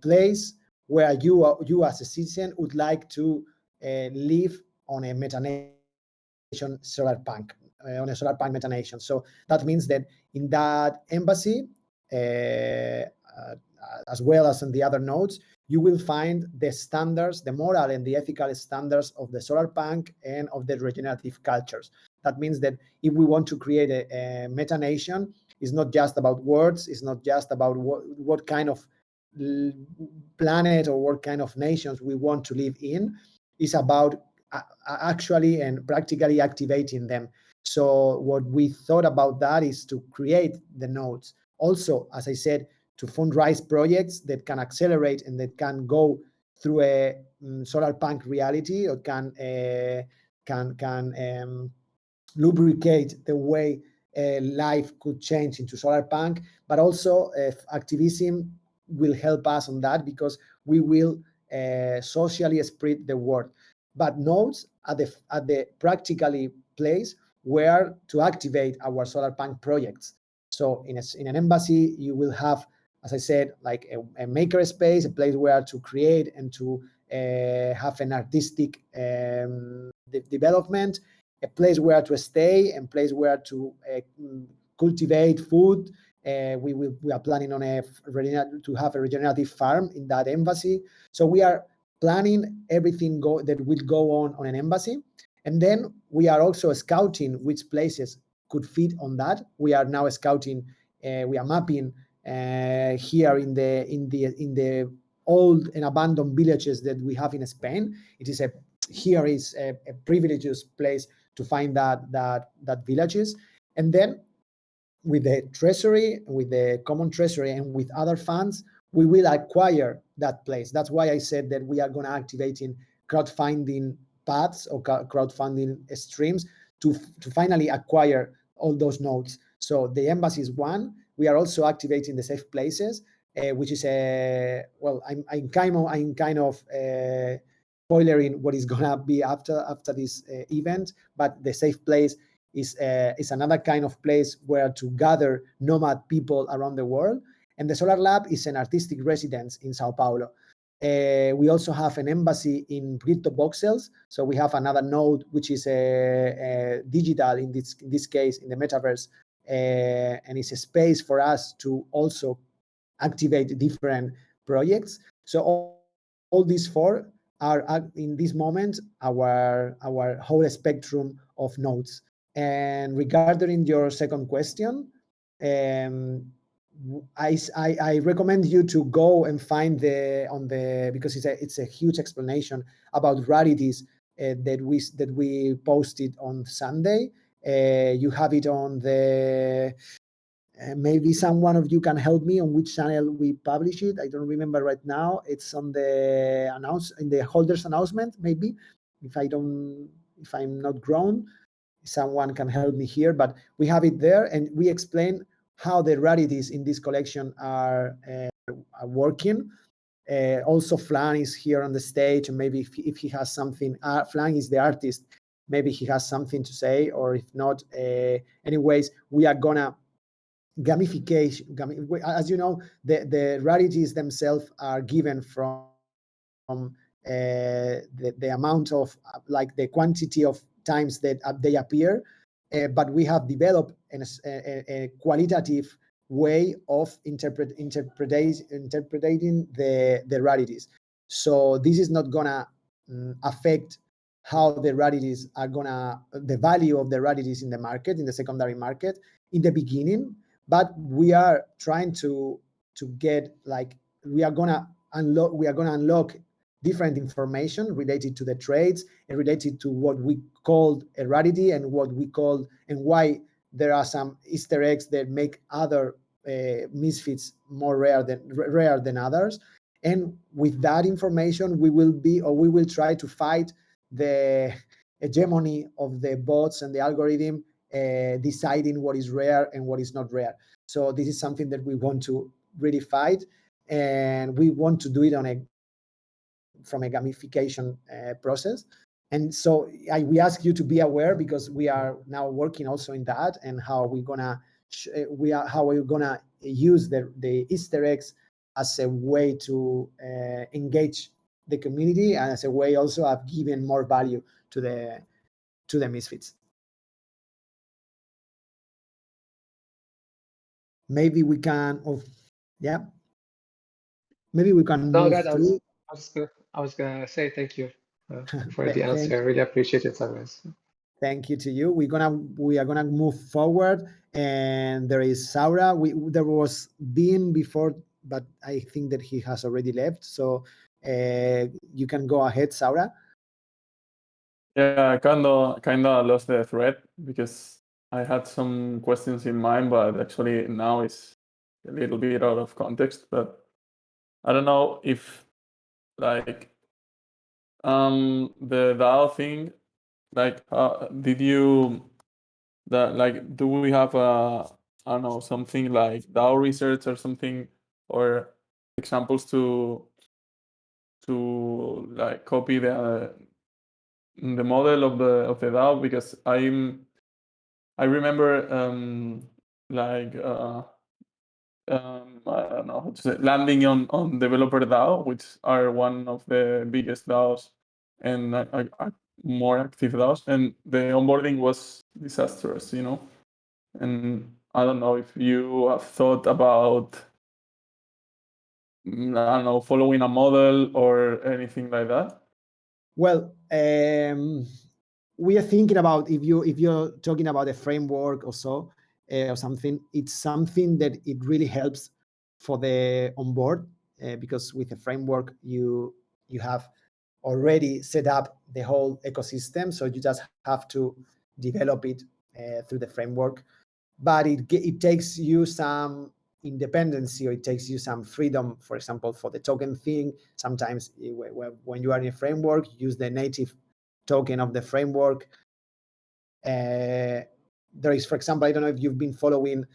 A: place where you as a citizen would like to live on a metanation solar punk, on a solar punk metanation. So that means that in that embassy, as well as on the other nodes, you will find the standards, the moral and the ethical standards of the solar punk and of the regenerative cultures. That means that if we want to create a metanation, it's not just about words, it's not just about what kind of planet or what kind of nations we want to live in. It's about actually and practically activating them. So what we thought about that is to create the nodes. Also, as I said, to fundraise projects that can accelerate and that can go through a solar punk reality, or can lubricate the way life could change into solar punk. But also activism will help us on that, because we will socially spread the word. But nodes at the practically place where to activate our solar punk projects. So in an embassy, you will have, as I said, like a maker space, a place where to create and to have an artistic development, a place where to stay, and place where to cultivate food. We are planning on to have a regenerative farm in that embassy. So we are planning everything that will go on an embassy, and then we are also scouting which places could fit on that. We are now scouting. We are mapping here in the old and abandoned villages that we have in Spain. Here is a privileged place to find that villages. And then with the treasury, with the common treasury, and with other funds, we will acquire that place. That's why I said that we are going to activate in crowdfunding paths or crowdfunding streams to finally acquire all those nodes. So the embassy is one. We are also activating the safe places, which is I'm kind of spoilering what is gonna be after this event. But the safe place is another kind of place where to gather nomad people around the world. And the Solar Lab is an artistic residence in Sao Paulo. We also have an embassy in crypto voxels. So we have another node, which is digital in this case, in the metaverse, and it's a space for us to also activate different projects. So all these 4 are in this moment our whole spectrum of nodes. And regarding your second question, I recommend you to go and find because it's a huge explanation about rarities that we posted on Sunday. You have it on the maybe someone of you can help me on which channel we publish it. I don't remember right now. It's on the in the holders announcement, maybe. If I'm not grown, someone can help me here. But we have it there, and we explain how the rarities in this collection are working. Also, Flan is here on the stage, and maybe if he has something, Flan is the artist. Maybe he has something to say, or if not, anyways, we are gonna gamification. As you know, the rarities themselves are given from the amount of like the quantity of times that they appear, but we have developed a qualitative way of interpreting the rarities. So this is not gonna affect how the rarities are gonna, the value of the rarities in the market, in the secondary market in the beginning, but we are trying to get, like, we are gonna unlock different information related to the trades and related to what we call a rarity and what we call, and why there are some Easter eggs that make other misfits more rare than others. And with that information, we will try to fight the hegemony of the bots and the algorithm deciding what is rare and what is not rare. So this is something that we want to really fight, and we want to do it from a gamification process. And so we ask you to be aware, because we are now working also in that, and how we're gonna use the Easter eggs as a way to engage the community, and as a way also of giving more value to the misfits. Maybe we can, maybe we can
C: No,
A: move
C: that
A: through.
C: I was gonna say thank you for the answer. I really appreciate it, Samuels.
A: Thank you to you. We are gonna move forward, and there is Saura. There was Bean before, but I think that he has already left. So you can go ahead, Saura.
E: Yeah, I kinda lost the thread because I had some questions in mind, but actually now it's a little bit out of context. But I don't know if, like, the DAO thing, like, did you that, like, do we have I don't know, something like DAO research or something, or examples to like copy the model of the DAO? Because I remember like I don't know how to say, landing on developer DAO, which are one of the biggest DAOs and more active DAOs, and the onboarding was disastrous, you know. And I don't know if you have thought about, I don't know, following a model or anything like that.
A: Well, we are thinking about, if you're talking about a framework or so, or something, it's something that it really helps for the onboard, because with a framework you have already set up the whole ecosystem, so you just have to develop it through the framework. But it takes you some independency, or it takes you some freedom. For example, for the token thing, sometimes when you are in a framework, use the native token of the framework. There is, for example, I don't know if you've been following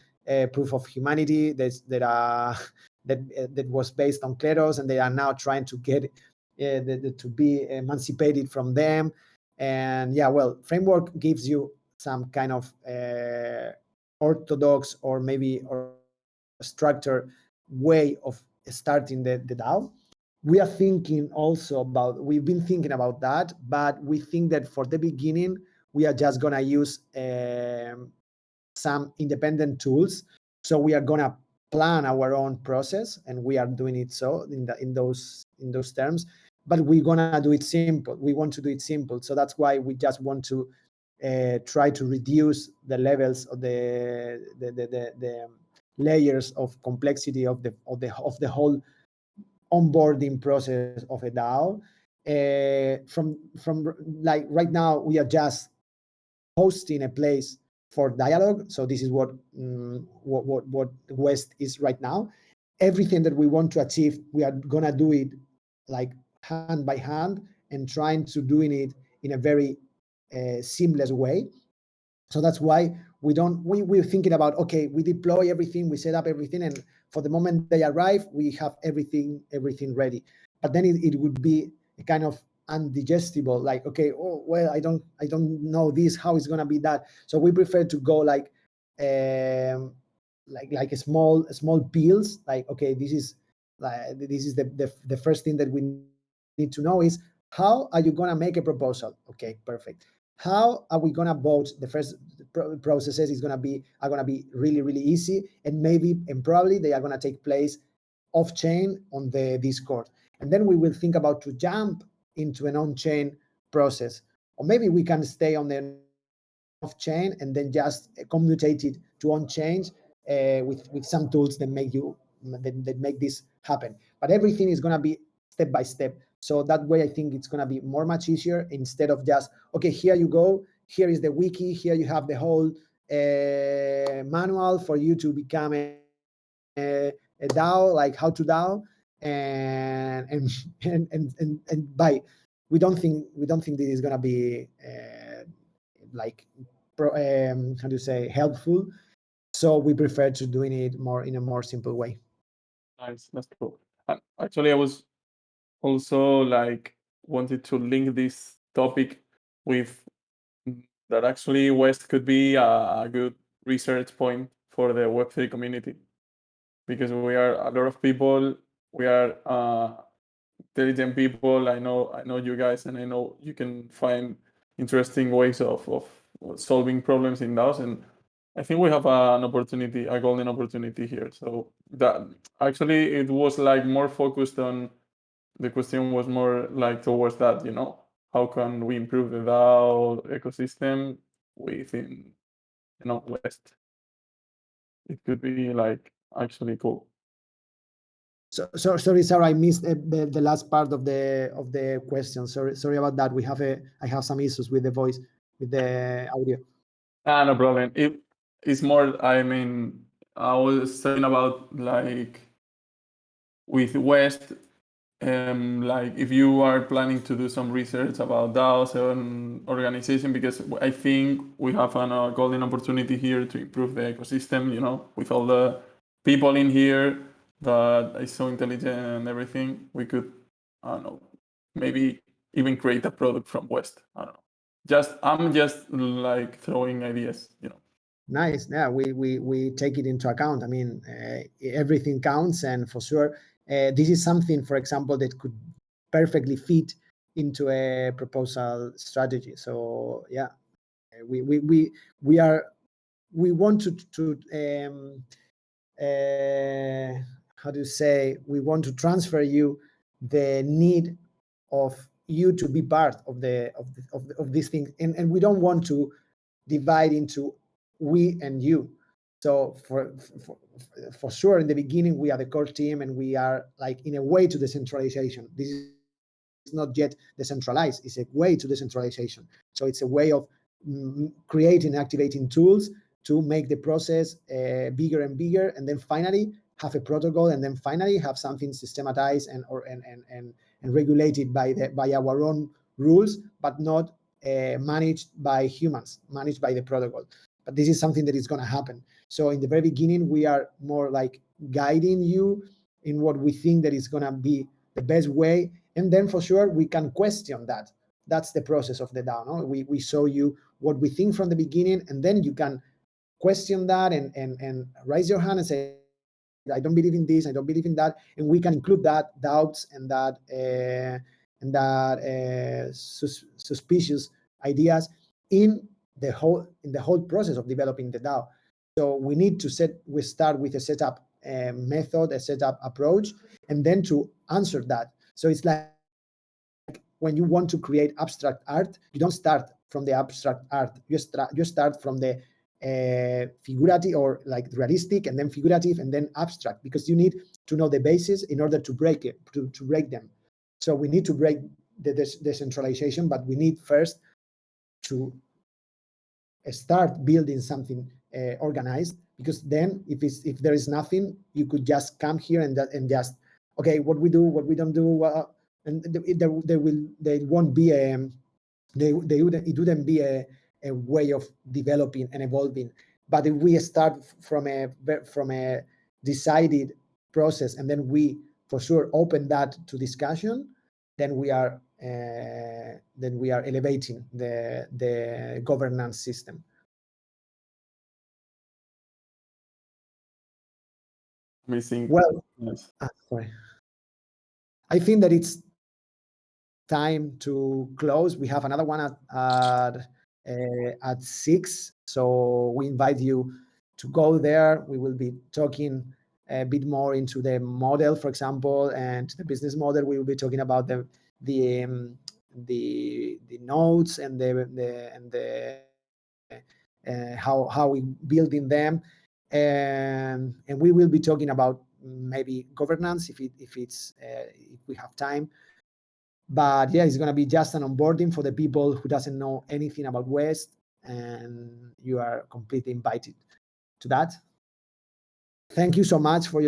A: Proof of Humanity that was based on Kleros, and they are now trying to get to be emancipated from them. And yeah, well, framework gives you some kind of orthodox, or maybe or structured way of starting the DAO. We are thinking also about, we've been thinking about that, but we think that for the beginning, we are just gonna use some independent tools. So we are gonna plan our own process, and we are doing it so in those terms. But we're gonna do it simple. We want to do it simple. So that's why we just want to try to reduce the levels of the layers of complexity of the whole onboarding process of a DAO. From like right now, we are just hosting a place for dialogue. So this is what West is right now. Everything that we want to achieve, we are gonna do it like hand by hand, and trying to doing it in a very seamless way. So that's why we're thinking about, okay, we deploy everything, we set up everything, and for the moment they arrive, we have everything ready. But then it would be a kind of undigestible, like, okay, oh well, I don't know this, how it's gonna be that. So we prefer to go like a small pills, like, okay, this is the first thing that we need to know is, how are you gonna make a proposal? Okay, perfect. How are we gonna vote? The first processes are gonna be really easy, and probably they are gonna take place off chain on the Discord, and then we will think about to jump into an on chain process or maybe we can stay on the off chain and then just commutate it to on chain with some tools that make this happen. But everything is going to be step by step. So that way, I think it's going to be much easier, instead of just, okay, here you go, here is the wiki, here you have the whole manual for you to become a DAO, like how to DAO, and by we don't think this is going to be like how do you say, helpful. So we prefer to doing it in a more simple way.
E: Nice, that's cool. And actually, I was also like wanted to link this topic with that actually West could be a good research point for the Web3 community, because we are a lot of people, we are intelligent people. I know you guys, and I know you can find interesting ways of solving problems in DAOs, and I think we have an opportunity, a golden opportunity here. So that actually it was like more focused on, the question was more like towards that, how can we improve the DAO ecosystem within, West? It could be like actually cool.
A: So sorry, Sarah, I missed the last part of the question. Sorry about that. I have some issues with the voice, with the audio.
E: No problem. It's more, I mean, I was talking about like with West, like if you are planning to do some research about DAOs and organization, because I think we have a golden opportunity here to improve the ecosystem, with all the people in here that is so intelligent and everything. We could, I don't know, maybe even create a product from West. I don't know. I'm just like throwing ideas.
A: Nice. Yeah, we take it into account. I mean, everything counts, and for sure, this is something, for example, that could perfectly fit into a proposal strategy. So yeah, we want to how do you say, we want to transfer you the need of you to be part of this thing, and we don't want to divide into we and you. So for sure, in the beginning, we are the core team, and we are like in a way to decentralization. This is not yet decentralized. It's a way to decentralization. So it's a way of creating, activating tools to make the process bigger and bigger, and then finally have a protocol, and then finally have something systematized and regulated by our own rules, but not managed by humans, managed by the protocol. But this is something that is going to happen. So in the very beginning, we are more like guiding you in what we think that is going to be the best way, and then for sure we can question that. That's the process of the DAO. No? We show you what we think from the beginning, and then you can question that and raise your hand and say, I don't believe in this, I don't believe in that, and we can include that doubts and that suspicious ideas in the whole process of developing the DAO. So we start with a setup method, a setup approach, and then to answer that. So it's like when you want to create abstract art, you don't start from the abstract art. You start from the figurative, or like realistic, and then figurative, and then abstract, because you need to know the basis in order to break it, to break them. So we need to break the decentralization, but we need first to start building something organized, because then if there is nothing, you could just come here and just, okay, what we do, what we don't do, and it won't be it wouldn't be a way of developing and evolving. But if we start from a decided process, and then we for sure open that to discussion, then we are elevating the governance system.
E: Amazing.
A: Well,
E: Yes.
A: sorry. I think that it's time to close. We have another one at 6, so we invite you to go there. We will be talking a bit more into the model, for example, and the business model. We will be talking about the nodes and how we building them, and we will be talking about maybe governance if we have time. But yeah, it's going to be just an onboarding for the people who doesn't know anything about West, and you are completely invited to that. Thank you so much for your